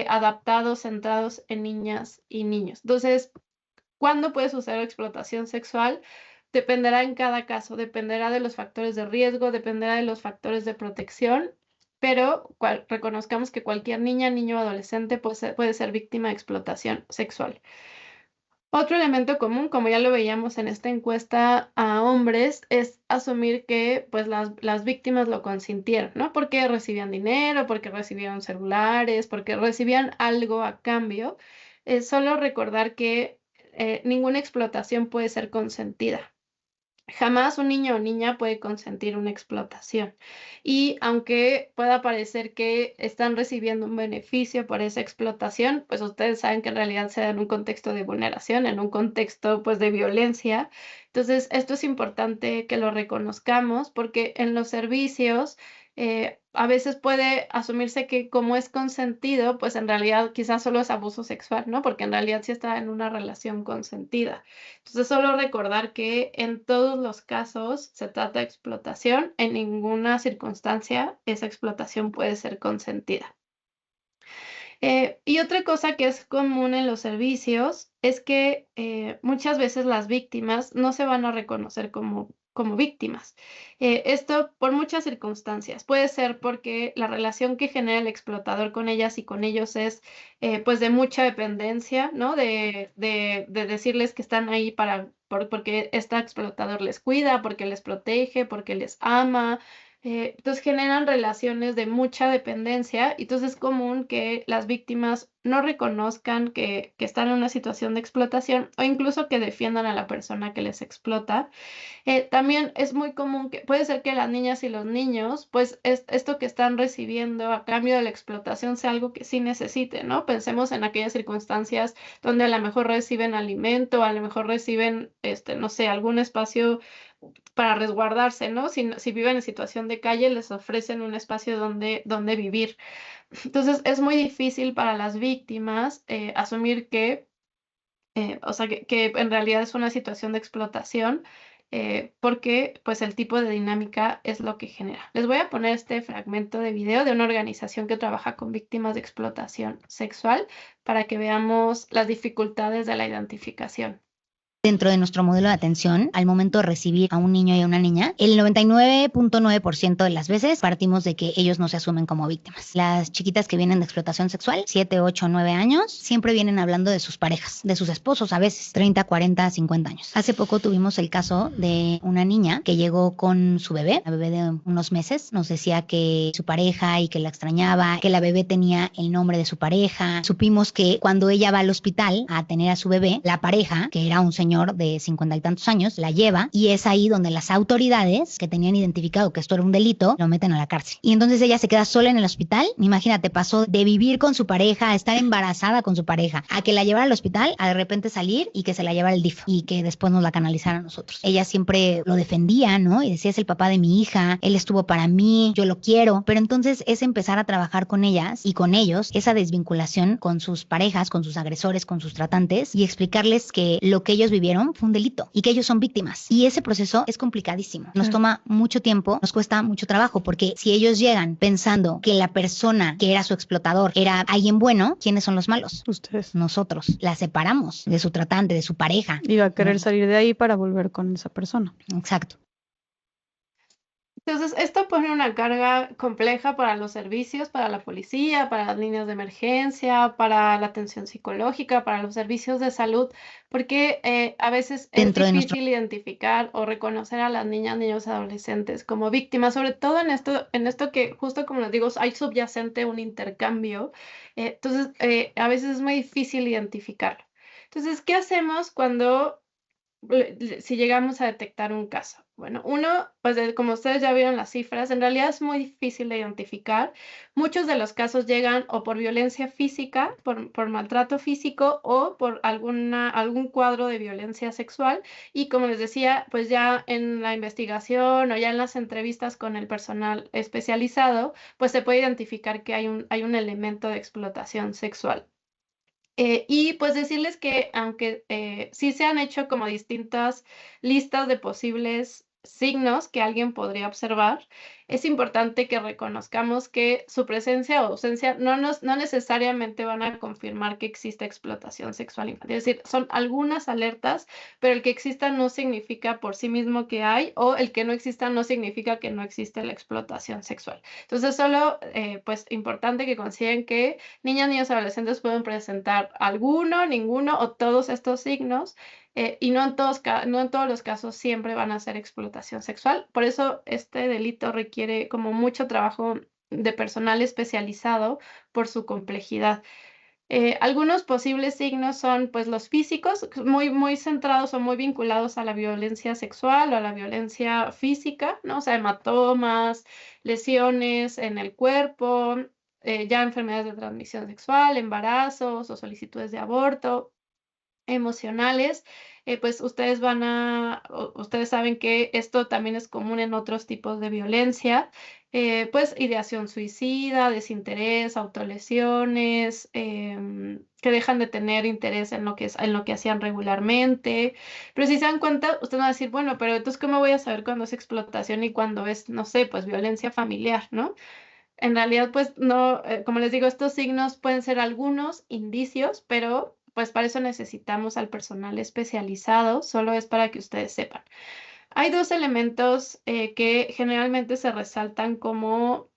adaptados, centrados en niñas y niños. Entonces, ¿cuándo puede suceder explotación sexual? Dependerá en cada caso, dependerá de los factores de riesgo, dependerá de los factores de protección, pero reconozcamos que cualquier niña, niño o adolescente puede ser víctima de explotación sexual. Otro elemento común, como ya lo veíamos en esta encuesta a hombres, es asumir que pues las víctimas lo consintieron, ¿no? Porque recibían dinero, porque recibieron celulares, porque recibían algo a cambio. Es solo recordar que ninguna explotación puede ser consentida. Jamás un niño o niña puede consentir una explotación. Y aunque pueda parecer que están recibiendo un beneficio por esa explotación, pues ustedes saben que en realidad se da en un contexto de vulneración, en un contexto pues de violencia. Entonces, esto es importante que lo reconozcamos porque en los servicios a veces puede asumirse que como es consentido, pues en realidad quizás solo es abuso sexual, ¿no? Porque en realidad sí está en una relación consentida. Entonces, solo recordar que en todos los casos se trata de explotación, en ninguna circunstancia esa explotación puede ser consentida. Y otra cosa que es común en los servicios es que muchas veces las víctimas no se van a reconocer como víctimas. Esto por muchas circunstancias. Puede ser porque la relación que genera el explotador con ellas y con ellos es pues de mucha dependencia, ¿no? De decirles que están ahí porque este explotador les cuida, porque les protege, porque les ama, Entonces generan relaciones de mucha dependencia, y entonces es común que las víctimas no reconozcan que están en una situación de explotación o incluso que defiendan a la persona que les explota. También es muy común que puede ser que las niñas y los niños, pues esto que están recibiendo a cambio de la explotación sea algo que sí necesiten, ¿no? Pensemos en aquellas circunstancias donde a lo mejor reciben alimento, a lo mejor reciben, no sé, algún espacio para resguardarse, ¿no? Si viven en situación de calle, les ofrecen un espacio donde vivir. Entonces, es muy difícil para las víctimas asumir o sea, que en realidad es una situación de explotación, porque pues el tipo de dinámica es lo que genera. Les voy a poner este fragmento de video de una organización que trabaja con víctimas de explotación sexual para que veamos las dificultades de la identificación. Dentro de nuestro modelo de atención, al momento de recibir a un niño y a una niña, el 99.9% de las veces partimos de que ellos no se asumen como víctimas. Las chiquitas que vienen de explotación sexual, 7, 8, 9 años, siempre vienen hablando de sus parejas, de sus esposos, a veces 30, 40, 50 años. Hace poco tuvimos el caso de una niña que llegó con su bebé, la bebé de unos meses, nos decía que su pareja y que la extrañaba, que la bebé tenía el nombre de su pareja. Supimos que cuando ella va al hospital a tener a su bebé, la pareja, que era un señor de 50 y tantos años, la lleva, y es ahí donde las autoridades que tenían identificado que esto era un delito, lo meten a la cárcel. Y entonces ella se queda sola en el hospital. Imagínate, pasó de vivir con su pareja, a estar embarazada con su pareja, a que la llevara al hospital, a de repente salir y que se la llevara el DIF y que después nos la canalizara a nosotros. Ella siempre lo defendía, ¿no? Y decía, es el papá de mi hija, él estuvo para mí, yo lo quiero. Pero entonces es empezar a trabajar con ellas y con ellos, esa desvinculación con sus parejas, con sus agresores, con sus tratantes, y explicarles que lo que ellos vivieron fue un delito y que ellos son víctimas. Y ese proceso es complicadísimo. Nos toma mucho tiempo, nos cuesta mucho trabajo, porque si ellos llegan pensando que la persona que era su explotador era alguien bueno, ¿quiénes son los malos? Ustedes. Nosotros. La separamos de su tratante, de su pareja. Y va a querer ¿no? salir de ahí para volver con esa persona. Exacto. Entonces, esto pone una carga compleja para los servicios, para la policía, para las líneas de emergencia, para la atención psicológica, para los servicios de salud, porque a veces es Dentro de nuestro difícil identificar o reconocer a las niñas, niños, adolescentes como víctimas, sobre todo en esto que, justo como les digo, hay subyacente un intercambio. Entonces, a veces es muy difícil identificarlo. Entonces, ¿qué hacemos cuando si llegamos a detectar un caso? Bueno, uno, pues como ustedes ya vieron las cifras, en realidad es muy difícil de identificar. Muchos de los casos llegan o por violencia física, por maltrato físico, o por algún cuadro de violencia sexual. Y como les decía, pues ya en la investigación o ya en las entrevistas con el personal especializado, pues se puede identificar que hay un elemento de explotación sexual. Y pues decirles que aunque sí se han hecho como distintas listas de posibles signos que alguien podría observar, es importante que reconozcamos que su presencia o ausencia no necesariamente van a confirmar que existe explotación sexual infantil. Es decir, son algunas alertas, pero el que exista no significa por sí mismo que hay, o el que no exista no significa que no existe la explotación sexual. Entonces, solo pues importante que consideren que niñas, niños, adolescentes pueden presentar alguno, ninguno o todos estos signos, y no en todos los casos siempre van a ser explotación sexual. Por eso este delito requiere como mucho trabajo de personal especializado por su complejidad. Algunos posibles signos son pues los físicos, muy, muy centrados o muy vinculados a la violencia sexual o a la violencia física, ¿no? O sea, hematomas, lesiones en el cuerpo, ya enfermedades de transmisión sexual, embarazos o solicitudes de aborto. Emocionales, pues ustedes saben que esto también es común en otros tipos de violencia, pues ideación suicida, desinterés, autolesiones, que dejan de tener interés en lo que hacían regularmente. Pero si se dan cuenta, ustedes van a decir, bueno, pero entonces, ¿cómo voy a saber cuándo es explotación y cuándo es, no sé, pues violencia familiar, ¿no? En realidad, pues no, como les digo, estos signos pueden ser algunos indicios, pero pues para eso necesitamos al personal especializado, solo es para que ustedes sepan. Hay dos elementos que generalmente se resaltan como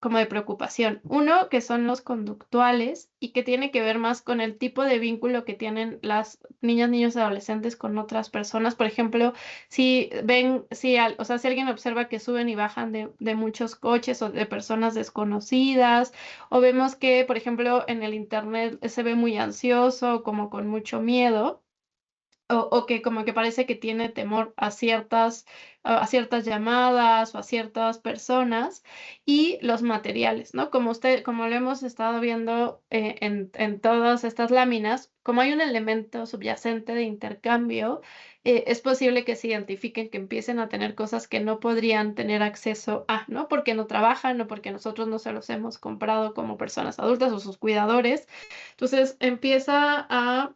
como de preocupación. Uno, que son los conductuales y que tiene que ver más con el tipo de vínculo que tienen las niñas, niños y adolescentes con otras personas. Por ejemplo, si ven, o sea, si alguien observa que suben y bajan de muchos coches o de personas desconocidas, o vemos que, por ejemplo, en el internet se ve muy ansioso, como con mucho miedo. O que como que parece que tiene temor a ciertas llamadas o a ciertas personas y los materiales, ¿no? Como lo hemos estado viendo en todas estas láminas, como hay un elemento subyacente de intercambio, es posible que se identifiquen, que empiecen a tener cosas que no podrían tener acceso a, ¿no? Porque no trabajan o porque nosotros no se los hemos comprado como personas adultas o sus cuidadores. Entonces empieza a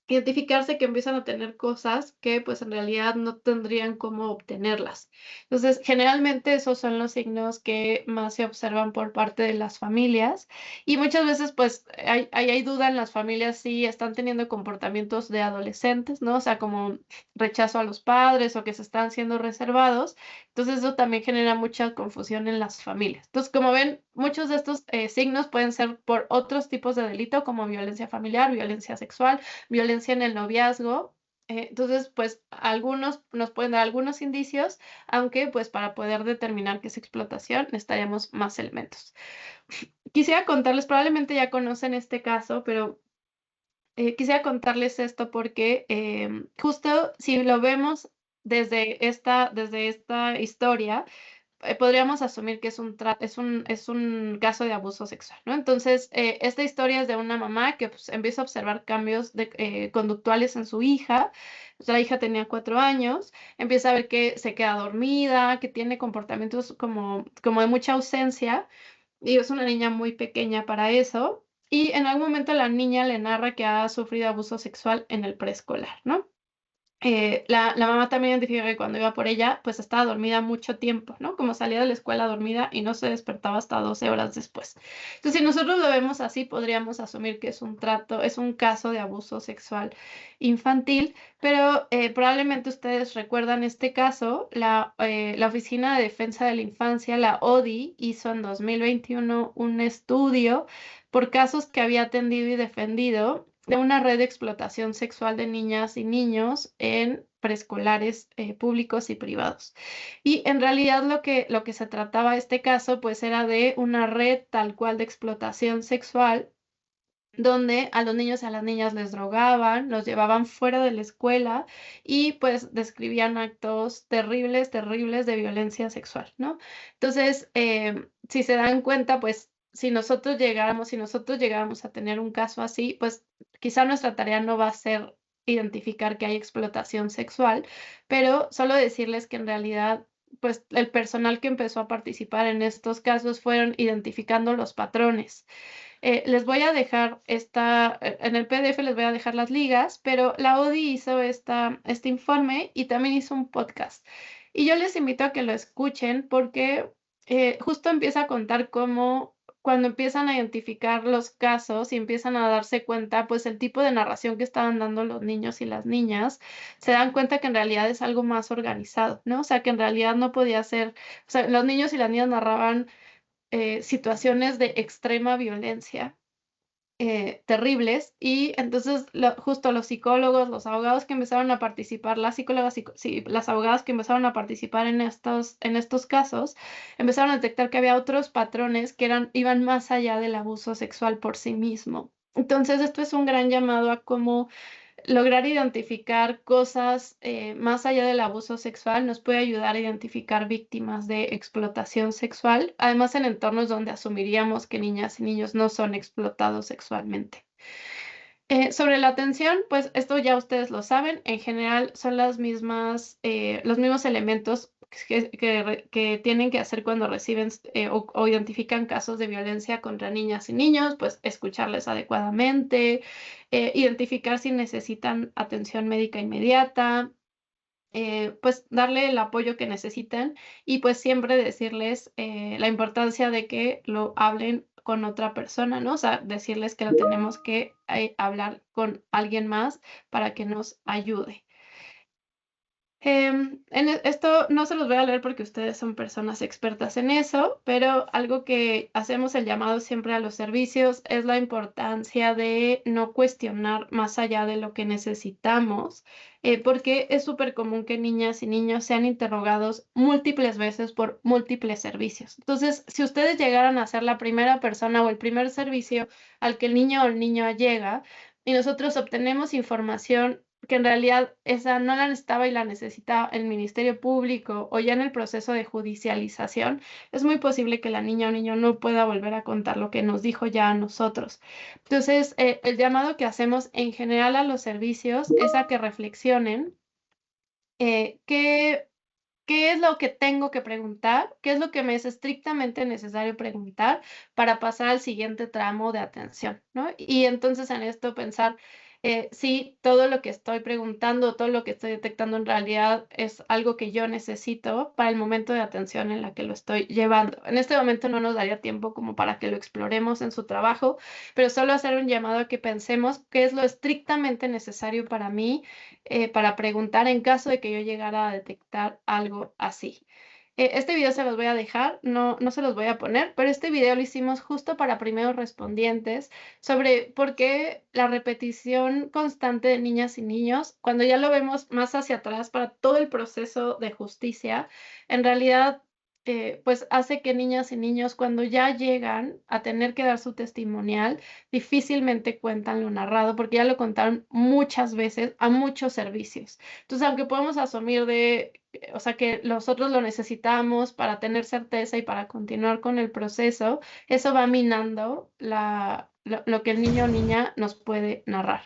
identificarse que empiezan a tener cosas que pues en realidad no tendrían cómo obtenerlas. Entonces, generalmente esos son los signos que más se observan por parte de las familias y muchas veces pues hay duda en las familias si están teniendo comportamientos de adolescentes, ¿no? O sea, como rechazo a los padres o que se están siendo reservados. Entonces, eso también genera mucha confusión en las familias. Entonces, como ven, muchos de estos signos pueden ser por otros tipos de delito como violencia familiar, violencia sexual, violencia en el noviazgo. Entonces, pues algunos nos pueden dar algunos indicios, aunque pues para poder determinar qué es explotación necesitaríamos más elementos. Quisiera contarles, probablemente ya conocen este caso, pero quisiera contarles esto porque justo si lo vemos desde esta historia, podríamos asumir que es un caso de abuso sexual, ¿no? Entonces, esta historia es de una mamá que pues, empieza a observar cambios conductuales en su hija. O sea, la hija tenía 4 años, empieza a ver que se queda dormida, que tiene comportamientos como de mucha ausencia, y es una niña muy pequeña para eso. Y en algún momento la niña le narra que ha sufrido abuso sexual en el preescolar, ¿no? La mamá también identifica que cuando iba por ella, pues estaba dormida mucho tiempo, ¿no? Como salía de la escuela dormida y no se despertaba hasta 12 horas después. Entonces, si nosotros lo vemos así, podríamos asumir que es un caso de abuso sexual infantil, pero probablemente ustedes recuerdan este caso. La Oficina de Defensa de la Infancia, la ODI, hizo en 2021 un estudio por casos que había atendido y defendido de una red de explotación sexual de niñas y niños en preescolares públicos y privados. Y en realidad lo que se trataba este caso pues era de una red tal cual de explotación sexual donde a los niños y a las niñas les drogaban, los llevaban fuera de la escuela y pues describían actos terribles, terribles de violencia sexual, ¿no? Entonces, si se dan cuenta, pues si nosotros llegáramos a tener un caso así, pues quizá nuestra tarea no va a ser identificar que hay explotación sexual, pero solo decirles que en realidad pues el personal que empezó a participar en estos casos fueron identificando los patrones. Les voy a dejar en el PDF les voy a dejar las ligas, pero la ODI hizo este informe y también hizo un podcast. Y yo les invito a que lo escuchen porque justo empieza a contar cómo cuando empiezan a identificar los casos y empiezan a darse cuenta, pues el tipo de narración que estaban dando los niños y las niñas, se dan cuenta que en realidad es algo más organizado, ¿no? O sea, que en realidad no podía ser, o sea, los niños y las niñas narraban situaciones de extrema violencia terribles y entonces justo los psicólogos, los abogados que empezaron a participar, las psicólogas, sí, las abogadas que empezaron a participar en estos casos, empezaron a detectar que había otros patrones que iban más allá del abuso sexual por sí mismo. Entonces, esto es un gran llamado a cómo lograr identificar cosas más allá del abuso sexual nos puede ayudar a identificar víctimas de explotación sexual, además en entornos donde asumiríamos que niñas y niños no son explotados sexualmente. Sobre la atención, pues esto ya ustedes lo saben, en general son los mismos elementos que tienen que hacer cuando reciben o identifican casos de violencia contra niñas y niños, pues escucharles adecuadamente, identificar si necesitan atención médica inmediata, pues darle el apoyo que necesiten y pues siempre decirles la importancia de que lo hablen con otra persona, ¿no? O sea, decirles que lo tenemos que hablar con alguien más para que nos ayude. Esto no se los voy a leer porque ustedes son personas expertas en eso, pero algo que hacemos el llamado siempre a los servicios es la importancia de no cuestionar más allá de lo que necesitamos, porque es súper común que niñas y niños sean interrogados múltiples veces por múltiples servicios. Entonces, si ustedes llegaran a ser la primera persona o el primer servicio al que el niño o el niño llega, y nosotros obtenemos información que en realidad esa no la necesitaba y la necesita el Ministerio Público o ya en el proceso de judicialización, es muy posible que la niña o niño no pueda volver a contar lo que nos dijo ya a nosotros. Entonces, el llamado que hacemos en general a los servicios es a que reflexionen qué es lo que tengo que preguntar, qué es lo que me es estrictamente necesario preguntar para pasar al siguiente tramo de atención, ¿no? Y entonces en esto pensar si todo lo que estoy preguntando, todo lo que estoy detectando en realidad es algo que yo necesito para el momento de atención en la que lo estoy llevando. En este momento no nos daría tiempo como para que lo exploremos en su trabajo, pero solo hacer un llamado a que pensemos qué es lo estrictamente necesario para mí para preguntar en caso de que yo llegara a detectar algo así. Este video se los voy a dejar, no se los voy a poner, pero este video lo hicimos justo para primeros respondientes sobre por qué la repetición constante de niñas y niños, cuando ya lo vemos más hacia atrás para todo el proceso de justicia, en realidad pues hace que niñas y niños cuando ya llegan a tener que dar su testimonial, difícilmente cuentan lo narrado porque ya lo contaron muchas veces a muchos servicios. Entonces, aunque podemos asumir o sea, que nosotros lo necesitamos para tener certeza y para continuar con el proceso, eso va minando lo que el niño o niña nos puede narrar.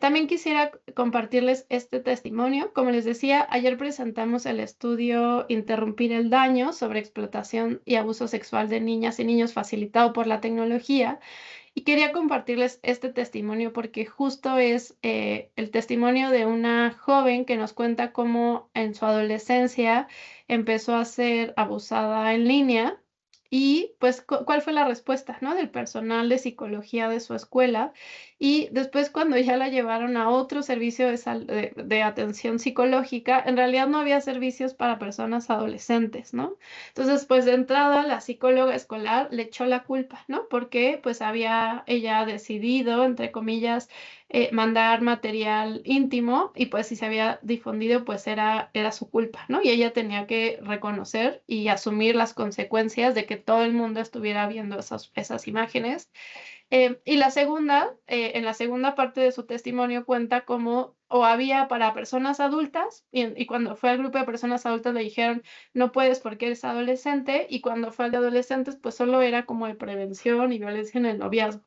También quisiera compartirles este testimonio. Como les decía, ayer presentamos el estudio Interrumpir el daño sobre explotación y abuso sexual de niñas y niños facilitado por la tecnología. Y quería compartirles este testimonio porque justo es el testimonio de una joven que nos cuenta cómo en su adolescencia empezó a ser abusada en línea y pues cuál fue la respuesta, ¿no? Del personal de psicología de su escuela. Y después cuando ya la llevaron a otro servicio de atención psicológica, en realidad no había servicios para personas adolescentes, ¿no? Entonces, pues de entrada la psicóloga escolar le echó la culpa, ¿no? Porque pues había ella decidido, entre comillas, mandar material íntimo y pues si se había difundido, pues era su culpa, ¿no? Y ella tenía que reconocer y asumir las consecuencias de que todo el mundo estuviera viendo esas imágenes. Y la segunda, en la segunda parte de su testimonio cuenta cómo o había para personas adultas y cuando fue al grupo de personas adultas le dijeron no puedes porque eres adolescente y cuando fue al de adolescentes pues solo era como de prevención y violencia en el noviazgo.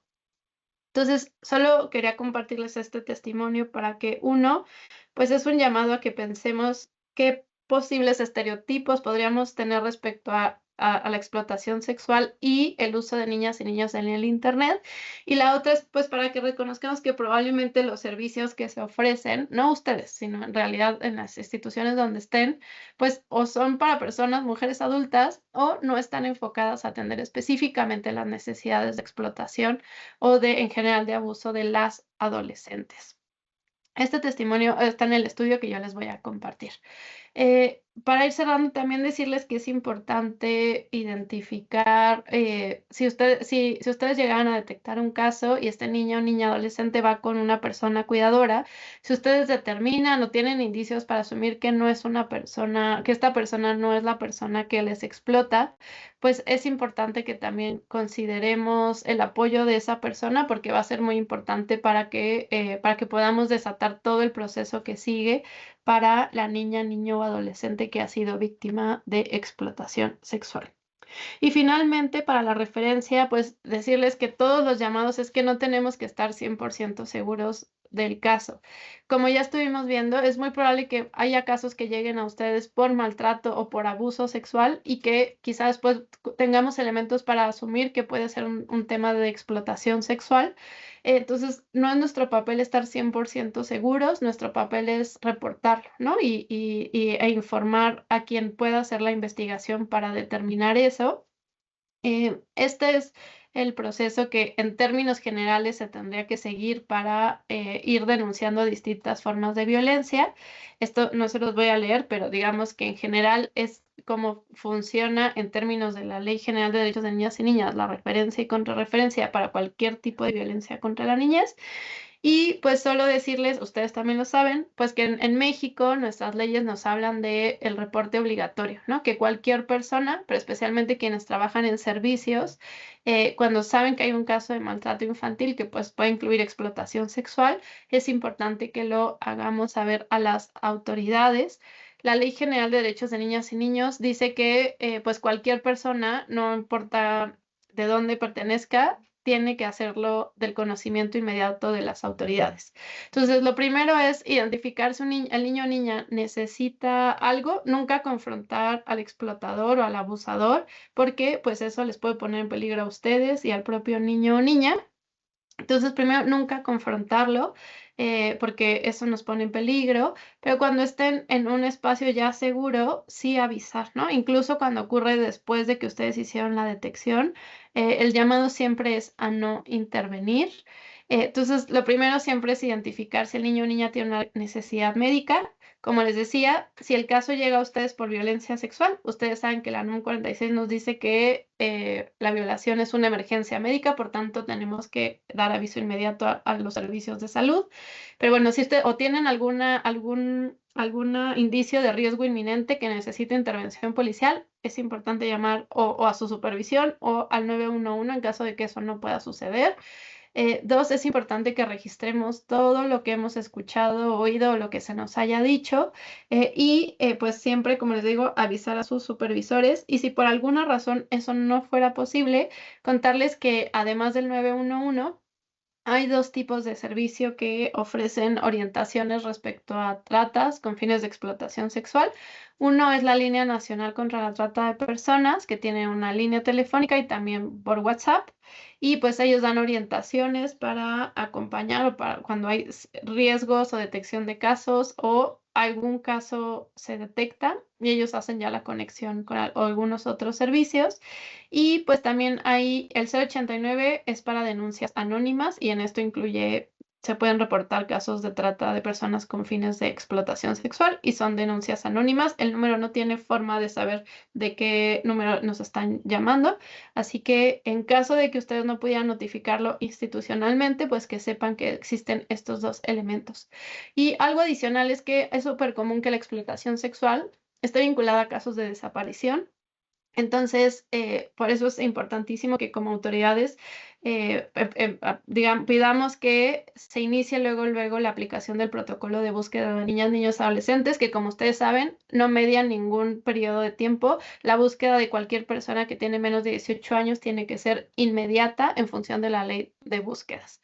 Entonces, solo quería compartirles este testimonio para que uno, pues es un llamado a que pensemos qué posibles estereotipos podríamos tener respecto a la explotación sexual y el uso de niñas y niños en el Internet. Y la otra es, pues, para que reconozcamos que probablemente los servicios que se ofrecen, no ustedes, sino en realidad en las instituciones donde estén, pues o son para personas, mujeres adultas, o no están enfocadas a atender específicamente las necesidades de explotación o en general de abuso de las adolescentes. Este testimonio está en el estudio que yo les voy a compartir. Para ir cerrando, también decirles que es importante identificar si ustedes llegaran a detectar un caso y este niño o niña adolescente va con una persona cuidadora, si ustedes determinan o tienen indicios para asumir que no es una persona, que esta persona no es la persona que les explota, pues es importante que también consideremos el apoyo de esa persona porque va a ser muy importante para que podamos desatar todo el proceso que sigue para la niña, niño o adolescente que ha sido víctima de explotación sexual. Y finalmente, para la referencia, pues decirles que todos los llamados es que no tenemos que estar 100% seguros del caso. Como ya estuvimos viendo, es muy probable que haya casos que lleguen a ustedes por maltrato o por abuso sexual y que quizás después tengamos elementos para asumir que puede ser un tema de explotación sexual. Entonces, no es nuestro papel estar 100% seguros, nuestro papel es reportarlo, ¿no? E informar a quien pueda hacer la investigación para determinar eso. Este es el proceso que en términos generales se tendría que seguir para ir denunciando distintas formas de violencia. Esto no se los voy a leer, pero digamos que en general es cómo funciona en términos de la Ley General de Derechos de Niñas y Niñas, la referencia y contrarreferencia para cualquier tipo de violencia contra la niñez. Y pues solo decirles, ustedes también lo saben, pues que en México nuestras leyes nos hablan de el reporte obligatorio, ¿no? Que cualquier persona, pero especialmente quienes trabajan en servicios, cuando saben que hay un caso de maltrato infantil que pues puede incluir explotación sexual, es importante que lo hagamos saber a las autoridades. La Ley General de Derechos de Niñas y Niños dice que pues cualquier persona, no importa de dónde pertenezca, tiene que hacerlo del conocimiento inmediato de las autoridades. Entonces, lo primero es identificar si el niño o niña necesita algo, nunca confrontar al explotador o al abusador, porque pues eso les puede poner en peligro a ustedes y al propio niño o niña. Entonces, primero, nunca confrontarlo, porque eso nos pone en peligro, pero cuando estén en un espacio ya seguro, sí avisar, ¿no? Incluso cuando ocurre después de que ustedes hicieron la detección, el llamado siempre es a no intervenir. Entonces, lo primero siempre es identificar si el niño o niña tiene una necesidad médica. Como les decía, si el caso llega a ustedes por violencia sexual, ustedes saben que la NUM 46 nos dice que la violación es una emergencia médica, por tanto tenemos que dar aviso inmediato a los servicios de salud. Pero bueno, si usted o tienen algún indicio de riesgo inminente que necesite intervención policial, es importante llamar o a su supervisión o al 911 en caso de que eso no pueda suceder. Dos, es importante que registremos todo lo que hemos escuchado, oído, lo que se nos haya dicho y pues siempre, como les digo, avisar a sus supervisores y si por alguna razón eso no fuera posible, contarles que además del 911, hay dos tipos de servicio que ofrecen orientaciones respecto a tratas con fines de explotación sexual. Uno es la Línea Nacional contra la Trata de Personas, que tiene una línea telefónica y también por WhatsApp. Y pues ellos dan orientaciones para acompañar o para cuando hay riesgos o detección de casos o algún caso se detecta y ellos hacen ya la conexión con algunos otros servicios. Y pues también hay el 089 es para denuncias anónimas y en esto incluye, se pueden reportar casos de trata de personas con fines de explotación sexual y son denuncias anónimas. El número no tiene forma de saber de qué número nos están llamando, así que en caso de que ustedes no pudieran notificarlo institucionalmente, pues que sepan que existen estos dos elementos. Y algo adicional es que es súper común que la explotación sexual esté vinculada a casos de desaparición. Entonces, por eso es importantísimo que como autoridades pidamos que se inicie luego la aplicación del protocolo de búsqueda de niñas, niños, adolescentes, que como ustedes saben, no median ningún periodo de tiempo. La búsqueda de cualquier persona que tiene menos de 18 años tiene que ser inmediata en función de la ley de búsquedas.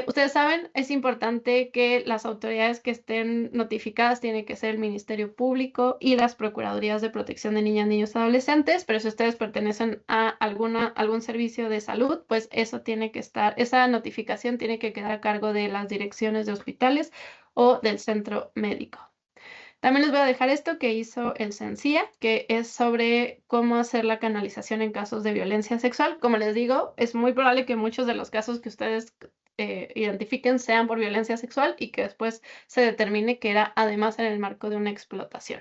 Ustedes saben, es importante que las autoridades que estén notificadas tienen que ser el Ministerio Público y las Procuradurías de Protección de Niñas, Niños y Adolescentes, pero si ustedes pertenecen a algún servicio de salud, pues eso tiene que estar, esa notificación tiene que quedar a cargo de las direcciones de hospitales o del centro médico. También les voy a dejar esto que hizo el CENCIA, que es sobre cómo hacer la canalización en casos de violencia sexual. Como les digo, es muy probable que muchos de los casos que ustedes identifiquen sean por violencia sexual y que después se determine que era además en el marco de una explotación.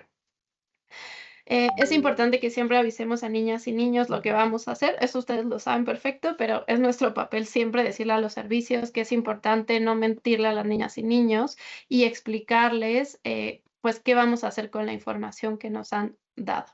Es importante que siempre avisemos a niñas y niños lo que vamos a hacer. Eso ustedes lo saben perfecto, pero es nuestro papel siempre decirle a los servicios que es importante no mentirle a las niñas y niños y explicarles pues qué vamos a hacer con la información que nos han dado.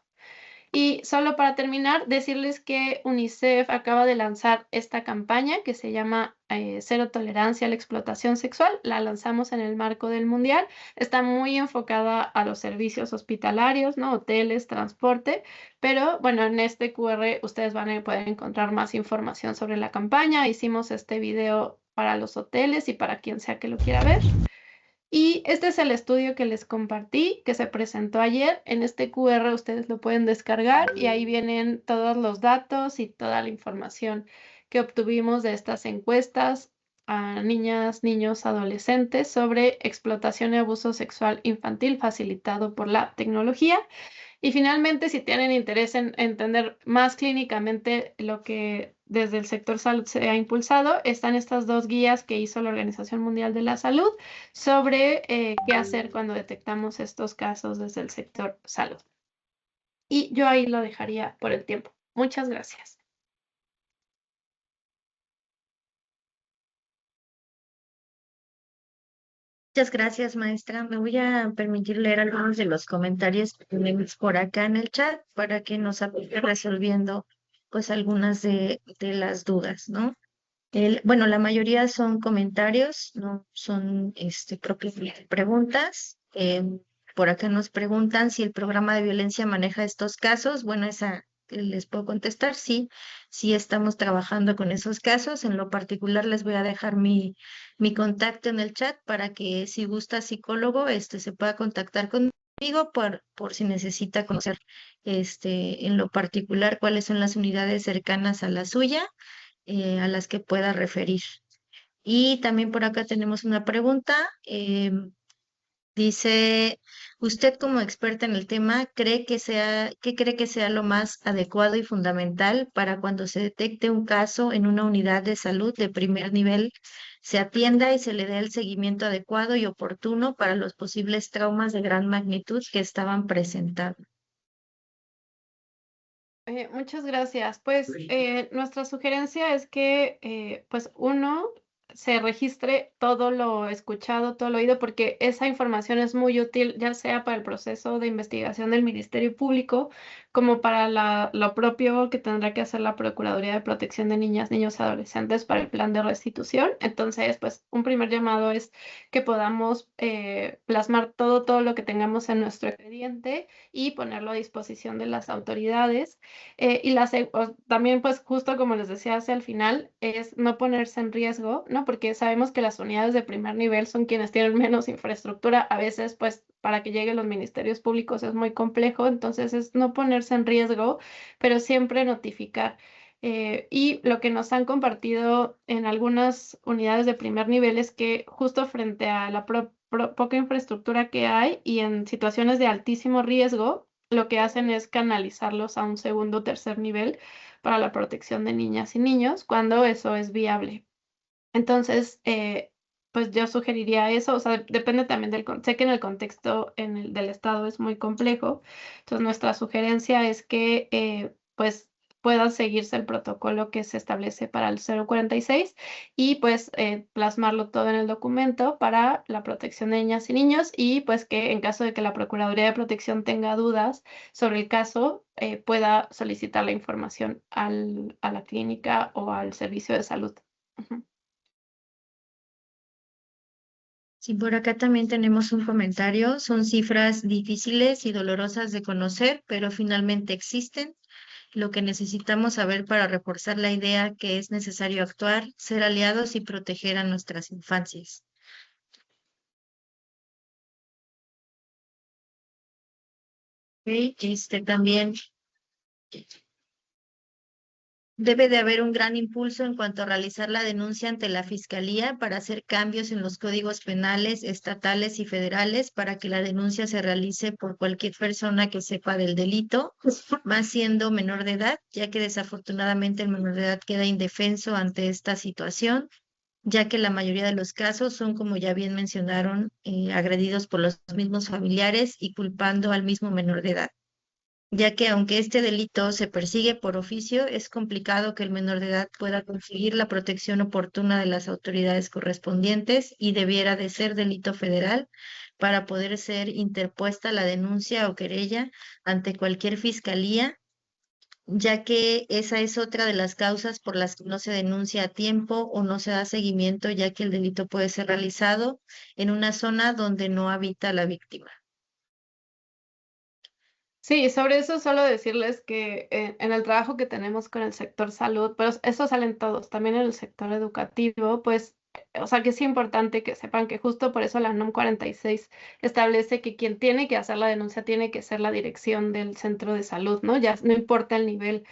Y solo para terminar, decirles que UNICEF acaba de lanzar esta campaña que se llama Cero Tolerancia a la Explotación Sexual. La lanzamos en el marco del Mundial. Está muy enfocada a los servicios hospitalarios, ¿no? Hoteles, transporte. Pero bueno, en este QR ustedes van a poder encontrar más información sobre la campaña. Hicimos este video para los hoteles y para quien sea que lo quiera ver. Y este es el estudio que les compartí, que se presentó ayer. En este QR ustedes lo pueden descargar y ahí vienen todos los datos y toda la información que obtuvimos de estas encuestas a niñas, niños, adolescentes sobre explotación y abuso sexual infantil facilitado por la tecnología. Y finalmente, si tienen interés en entender más clínicamente lo que desde el sector salud se ha impulsado, están estas 2 guías que hizo la Organización Mundial de la Salud sobre qué hacer cuando detectamos estos casos desde el sector salud. Y yo ahí lo dejaría por el tiempo. Muchas gracias. Muchas gracias, maestra. Me voy a permitir leer algunos de los comentarios que tenemos por acá en el chat para que nos apoye resolviendo pues algunas de las dudas, ¿no? Bueno, la mayoría son comentarios, no son propiamente preguntas. Por acá nos preguntan si el programa de violencia maneja estos casos. Bueno, esa les puedo contestar, sí, sí estamos trabajando con esos casos. En lo particular les voy a dejar mi contacto en el chat para que si gusta psicólogo, se pueda contactar conmigo por si necesita conocer en lo particular cuáles son las unidades cercanas a la suya, a las que pueda referir. Y también por acá tenemos una pregunta. Dice, usted como experta en el tema, ¿qué cree que sea lo más adecuado y fundamental para cuando se detecte un caso en una unidad de salud de primer nivel, se atienda y se le dé el seguimiento adecuado y oportuno para los posibles traumas de gran magnitud que estaban presentando? Muchas gracias. Pues nuestra sugerencia es que, pues uno, se registre todo lo escuchado, todo lo oído, porque esa información es muy útil, ya sea para el proceso de investigación del Ministerio Público, como para lo propio que tendrá que hacer la Procuraduría de Protección de Niñas, Niños y Adolescentes para el plan de restitución. Entonces, pues un primer llamado es que podamos plasmar todo lo que tengamos en nuestro expediente y ponerlo a disposición de las autoridades. También, pues, justo como les decía hacia el final, es no ponerse en riesgo, ¿no? Porque sabemos que las unidades de primer nivel son quienes tienen menos infraestructura. A veces, pues, para que lleguen los ministerios públicos es muy complejo. Entonces, es no ponerse en riesgo, pero siempre notificar. Y lo que nos han compartido en algunas unidades de primer nivel es que justo frente a la poca infraestructura que hay y en situaciones de altísimo riesgo, lo que hacen es canalizarlos a un segundo o tercer nivel para la protección de niñas y niños cuando eso es viable. Entonces, pues yo sugeriría eso. O sea, depende también sé que en el contexto del Estado es muy complejo. Entonces, nuestra sugerencia es que pues pueda seguirse el protocolo que se establece para el 046 y pues plasmarlo todo en el documento para la protección de niñas y niños, y pues que en caso de que la Procuraduría de Protección tenga dudas sobre el caso, pueda solicitar la información a la clínica o al servicio de salud. Ujú. Sí, por acá también tenemos un comentario. Son cifras difíciles y dolorosas de conocer, pero finalmente existen. Lo que necesitamos saber para reforzar la idea que es necesario actuar, ser aliados y proteger a nuestras infancias. Ok, también debe de haber un gran impulso en cuanto a realizar la denuncia ante la Fiscalía para hacer cambios en los códigos penales estatales y federales para que la denuncia se realice por cualquier persona que sepa del delito, más siendo menor de edad, ya que desafortunadamente el menor de edad queda indefenso ante esta situación, ya que la mayoría de los casos son, como ya bien mencionaron, agredidos por los mismos familiares y culpando al mismo menor de edad, ya que aunque este delito se persigue por oficio, es complicado que el menor de edad pueda conseguir la protección oportuna de las autoridades correspondientes y debiera de ser delito federal para poder ser interpuesta la denuncia o querella ante cualquier fiscalía, ya que esa es otra de las causas por las que no se denuncia a tiempo o no se da seguimiento, ya que el delito puede ser realizado en una zona donde no habita la víctima. Sí, sobre eso solo decirles que en el trabajo que tenemos con el sector salud, pero eso salen todos, también en el sector educativo, pues, o sea que es importante que sepan que justo por eso la NOM 46 establece que quien tiene que hacer la denuncia tiene que ser la dirección del centro de salud, ¿no? Ya no importa el nivel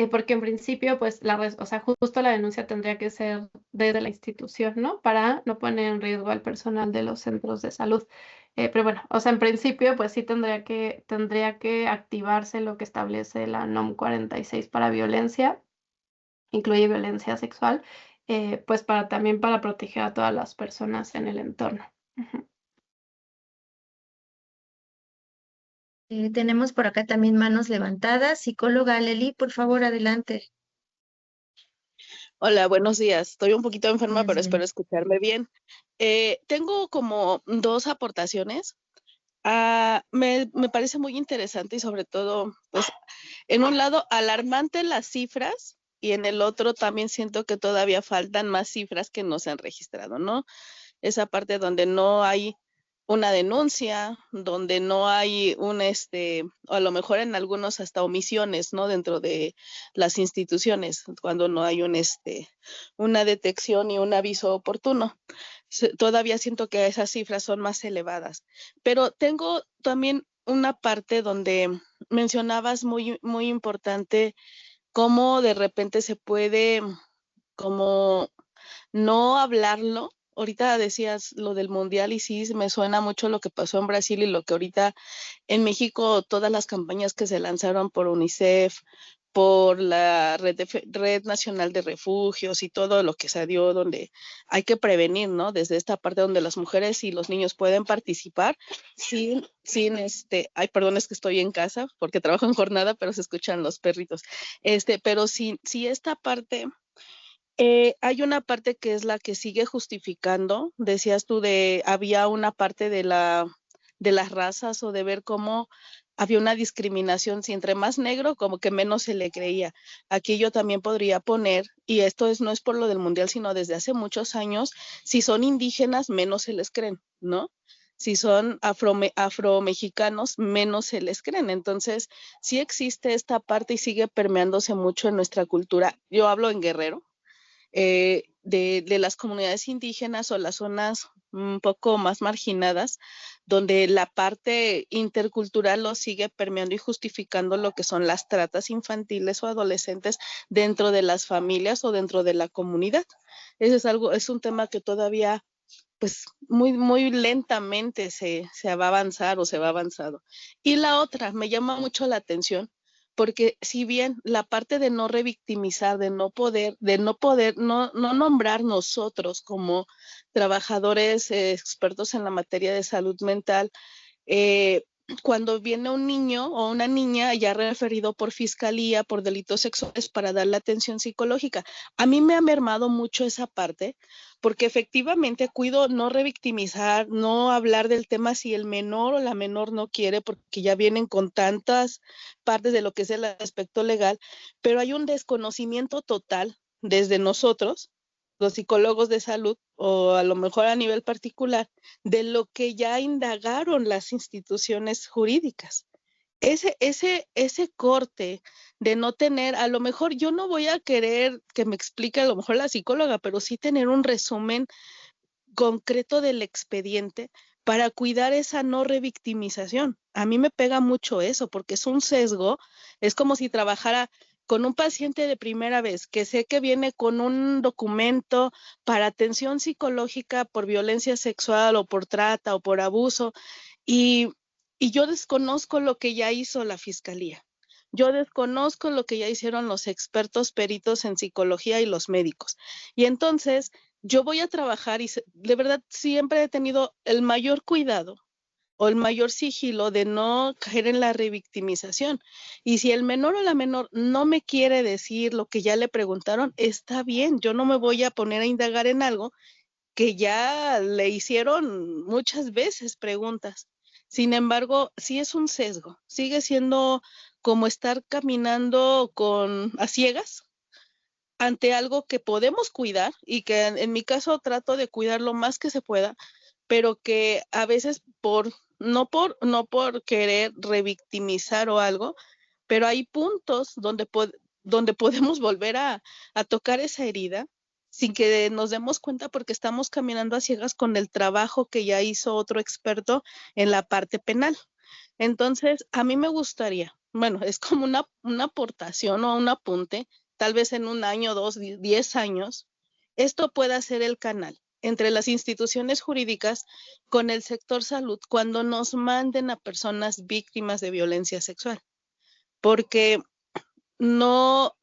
porque en principio, pues, o sea, justo la denuncia tendría que ser desde la institución, ¿no? Para no poner en riesgo al personal de los centros de salud. Pero bueno, o sea, en principio, pues sí tendría que activarse lo que establece la NOM 46 para violencia, incluye violencia sexual, pues también para proteger a todas las personas en el entorno. Ujú. Tenemos por acá también manos levantadas. Psicóloga Leli, por favor, adelante. Hola, buenos días. Estoy un poquito enferma, Buenos pero días. espero escucharme bien. Tengo como dos aportaciones. Me parece muy interesante y sobre todo, pues, en un lado, alarmante las cifras y en el otro también siento que todavía faltan más cifras que no se han registrado, ¿no? Esa parte donde no hay una denuncia, donde no hay o a lo mejor en algunos hasta omisiones, ¿no? Dentro de las instituciones, cuando no hay una detección y un aviso oportuno. Todavía siento que esas cifras son más elevadas. Pero tengo también una parte donde mencionabas muy, muy importante cómo de repente se puede como no hablarlo. Ahorita decías lo del mundial y sí, me suena mucho lo que pasó en Brasil y lo que ahorita en México, todas las campañas que se lanzaron por UNICEF, por la Red Nacional de Refugios y todo lo que se dio, donde hay que prevenir, ¿no? Desde esta parte donde las mujeres y los niños pueden participar ay, perdón, es que estoy en casa porque trabajo en jornada, pero se escuchan los perritos. Pero sí esta parte hay una parte que es la que sigue justificando, decías tú había una parte de las razas o de ver cómo había una discriminación, si entre más negro, como que menos se le creía. Aquí yo también podría poner, y no es por lo del mundial, sino desde hace muchos años, si son indígenas, menos se les creen, ¿no? Si son afromexicanos, menos se les creen. Entonces, sí existe esta parte y sigue permeándose mucho en nuestra cultura. Yo hablo en Guerrero, de las comunidades indígenas o las zonas un poco más marginadas, donde la parte intercultural lo sigue permeando y justificando lo que son las tratas infantiles o adolescentes dentro de las familias o dentro de la comunidad. Es un tema que todavía pues muy, muy lentamente se va a avanzar o se va avanzado. Y la otra, me llama mucho la atención, porque si bien la parte de no revictimizar, no nombrar nosotros como trabajadores expertos en la materia de salud mental, eh, cuando viene un niño o una niña ya referido por fiscalía por delitos sexuales para darle atención psicológica. A mí me ha mermado mucho esa parte, porque efectivamente cuido no revictimizar, no hablar del tema si el menor o la menor no quiere, porque ya vienen con tantas partes de lo que es el aspecto legal, pero hay un desconocimiento total desde nosotros, los psicólogos de salud, o a lo mejor a nivel particular, de lo que ya indagaron las instituciones jurídicas. Ese corte de no tener, a lo mejor yo no voy a querer que me explique a lo mejor la psicóloga, pero sí tener un resumen concreto del expediente para cuidar esa no revictimización. A mí me pega mucho eso porque es un sesgo, es como si trabajara con un paciente de primera vez que sé que viene con un documento para atención psicológica por violencia sexual o por trata o por abuso y, y yo desconozco lo que ya hizo la fiscalía. Yo desconozco lo que ya hicieron los expertos peritos en psicología y los médicos. Y entonces yo voy a trabajar y de verdad siempre he tenido el mayor cuidado o el mayor sigilo de no caer en la revictimización. Y si el menor o la menor no me quiere decir lo que ya le preguntaron, está bien, yo no me voy a poner a indagar en algo que ya le hicieron muchas veces preguntas. Sin embargo, sí es un sesgo, sigue siendo como estar caminando a ciegas ante algo que podemos cuidar y que en mi caso trato de cuidar lo más que se pueda, pero que a veces no por querer revictimizar o algo, pero hay puntos donde podemos volver a tocar esa herida sin que nos demos cuenta porque estamos caminando a ciegas con el trabajo que ya hizo otro experto en la parte penal. Entonces, a mí me gustaría bueno, es como una aportación o un apunte, tal vez en 1 año, 2, 10 años, esto pueda ser el canal entre las instituciones jurídicas con el sector salud cuando nos manden a personas víctimas de violencia sexual, porque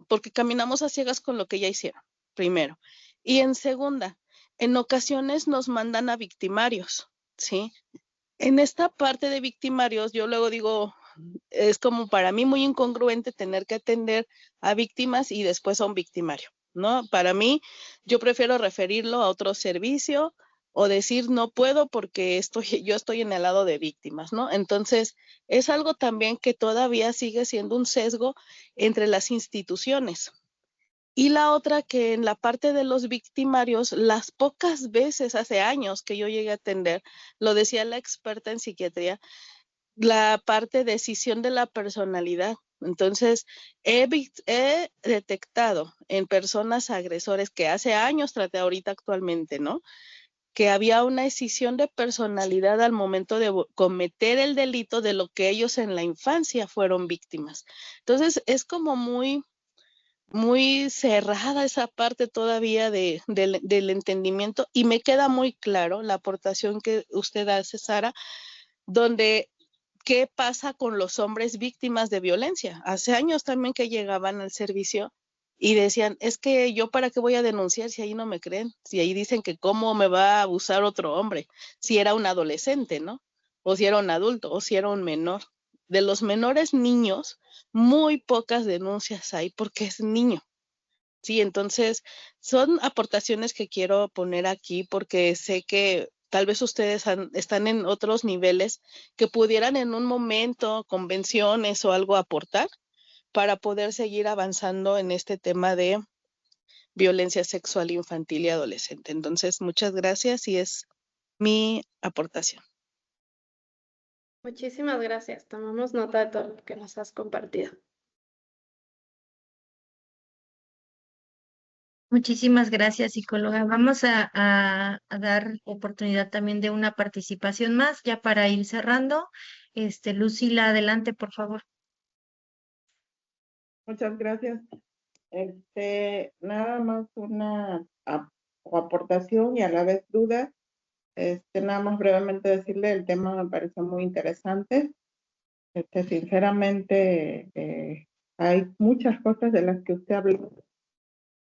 porque caminamos a ciegas con lo que ya hicieron, primero. Y en segunda, en ocasiones nos mandan a victimarios, ¿sí? En esta parte de victimarios, yo luego digo, es como para mí muy incongruente tener que atender a víctimas y después a un victimario, ¿no? Para mí, yo prefiero referirlo a otro servicio o decir no puedo porque yo estoy en el lado de víctimas, ¿no? Entonces, es algo también que todavía sigue siendo un sesgo entre las instituciones. Y la otra que en la parte de los victimarios, las pocas veces hace años que yo llegué a atender, lo decía la experta en psiquiatría, la parte de decisión de la personalidad. Entonces, he detectado en personas agresores que hace años traté ahorita actualmente, ¿no? Que había una decisión de personalidad al momento de cometer el delito de lo que ellos en la infancia fueron víctimas. Entonces, es como muy cerrada esa parte todavía del entendimiento y me queda muy claro la aportación que usted hace, Sara, donde qué pasa con los hombres víctimas de violencia. Hace años también que llegaban al servicio y decían, es que yo para qué voy a denunciar si ahí no me creen, si ahí dicen que cómo me va a abusar otro hombre, si era un adolescente, ¿no? O si era un adulto, o si era un menor. De los menores niños, muy pocas denuncias hay porque es niño. Sí, entonces son aportaciones que quiero poner aquí porque sé que tal vez ustedes están en otros niveles que pudieran en un momento, convenciones o algo aportar para poder seguir avanzando en este tema de violencia sexual infantil y adolescente. Entonces, muchas gracias y es mi aportación. Muchísimas gracias. Tomamos nota de todo lo que nos has compartido. Muchísimas gracias, psicóloga. Vamos a dar oportunidad también de una participación más, ya para ir cerrando. Lucila, adelante, por favor. Muchas gracias. Nada más una aportación y a la vez duda. Nada más brevemente decirle, el tema me parece muy interesante. Sinceramente, hay muchas cosas de las que usted habló,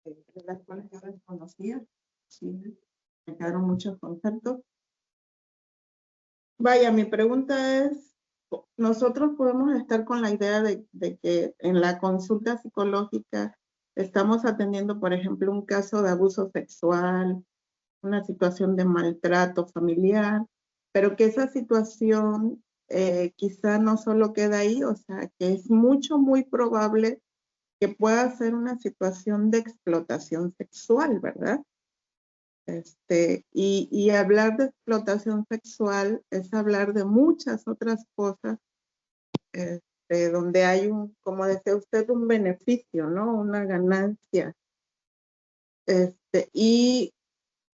de las cuales yo desconocía. Sí, me quedaron muchos conceptos. Vaya, mi pregunta es, nosotros podemos estar con la idea de que en la consulta psicológica estamos atendiendo, por ejemplo, un caso de abuso sexual, una situación de maltrato familiar, pero que esa situación quizá no solo queda ahí, o sea, que es muy probable que pueda ser una situación de explotación sexual, ¿verdad? Y hablar de explotación sexual es hablar de muchas otras cosas, donde hay como decía usted, un beneficio, ¿no? Una ganancia. Y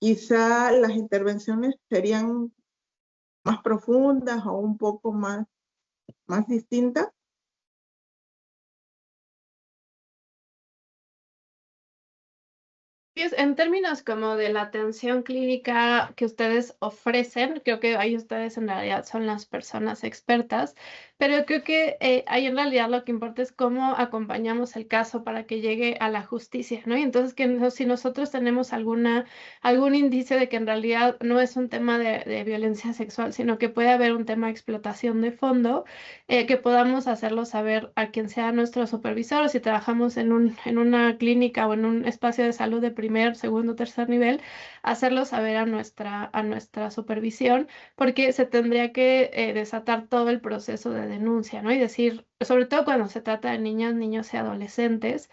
quizá las intervenciones serían más profundas o un poco más distintas. En términos como de la atención clínica que ustedes ofrecen, creo que ahí ustedes en realidad son las personas expertas, pero creo que ahí en realidad lo que importa es cómo acompañamos el caso para que llegue a la justicia, ¿no? Y entonces si nosotros tenemos algún indicio de que en realidad no es un tema de violencia sexual, sino que puede haber un tema de explotación de fondo, que podamos hacerlo saber a quien sea nuestro supervisor, o si trabajamos en una clínica o en un espacio de salud de primer, segundo, tercer nivel, hacerlo saber a nuestra supervisión, porque se tendría que desatar todo el proceso de denuncia, ¿no? Y decir, sobre todo cuando se trata de niñas, niños y adolescentes,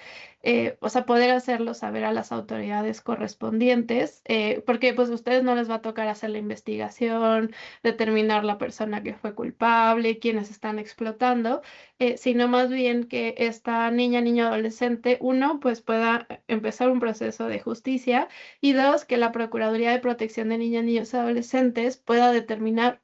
o sea, poder hacerlo saber a las autoridades correspondientes, porque pues a ustedes no les va a tocar hacer la investigación, determinar la persona que fue culpable, quiénes están explotando, sino más bien que esta niña, niño, adolescente, uno, pues pueda empezar un proceso de justicia y dos, que la Procuraduría de Protección de Niñas, Niños y Adolescentes pueda determinar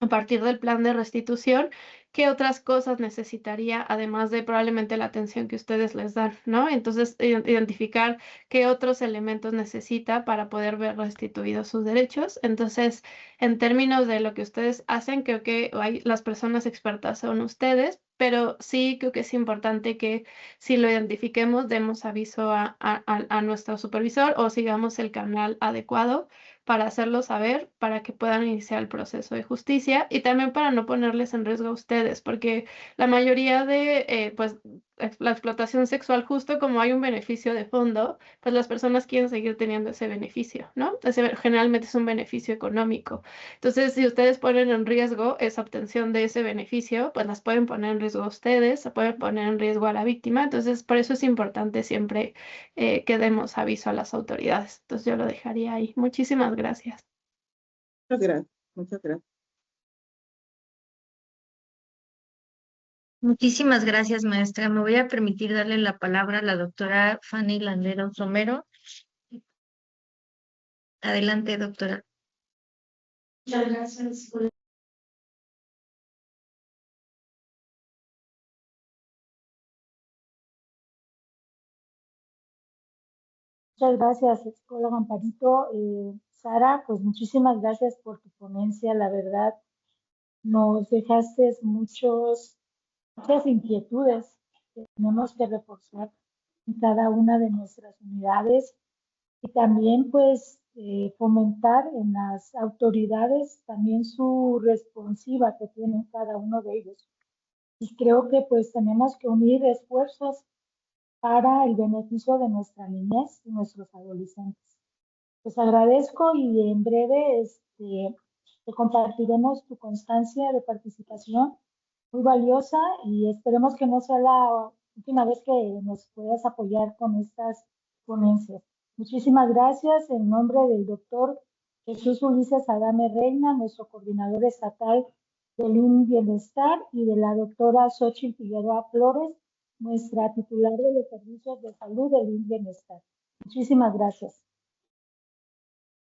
a partir del plan de restitución qué otras cosas necesitaría, además de probablemente la atención que ustedes les dan, ¿no? Entonces, identificar qué otros elementos necesita para poder ver restituidos sus derechos. Entonces, en términos de lo que ustedes hacen, creo que las personas expertas son ustedes, pero sí creo que es importante que si lo identifiquemos, demos aviso a nuestro supervisor o sigamos el canal adecuado para hacerlo saber, para que puedan iniciar el proceso de justicia y también para no ponerles en riesgo a ustedes, porque la mayoría de, pues, la explotación sexual, justo como hay un beneficio de fondo, pues las personas quieren seguir teniendo ese beneficio, ¿no? Generalmente es un beneficio económico. Entonces, si ustedes ponen en riesgo esa obtención de ese beneficio, pues las pueden poner en riesgo a ustedes, se pueden poner en riesgo a la víctima. Entonces, por eso es importante siempre que demos aviso a las autoridades. Entonces, yo lo dejaría ahí. Muchísimas gracias. Muchas gracias. Muchas gracias. Muchísimas gracias, maestra. Me voy a permitir darle la palabra a la doctora Fanny Landeros Romero. Adelante, doctora. Muchas gracias. Muchas gracias, psicóloga Amparito. Sara, pues muchísimas gracias por tu ponencia. La verdad, nos dejaste muchas inquietudes que tenemos que reforzar en cada una de nuestras unidades y también pues fomentar en las autoridades también su responsiva que tienen cada uno de ellos. Y creo que pues tenemos que unir esfuerzos para el beneficio de nuestra niñez y nuestros adolescentes. Les agradezco y en breve te compartiremos tu constancia de participación, muy valiosa, y esperemos que no sea la última vez que nos puedas apoyar con estas ponencias. Muchísimas gracias en nombre del doctor Jesús Ulises Adame Reina, nuestro coordinador estatal del IN Bienestar, y de la doctora Xochitl Figueroa Flores, nuestra titular de los servicios de salud del IN Bienestar. Muchísimas gracias.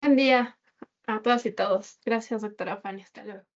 Buen día a todas y todos. Gracias, doctora Fanny. Hasta luego.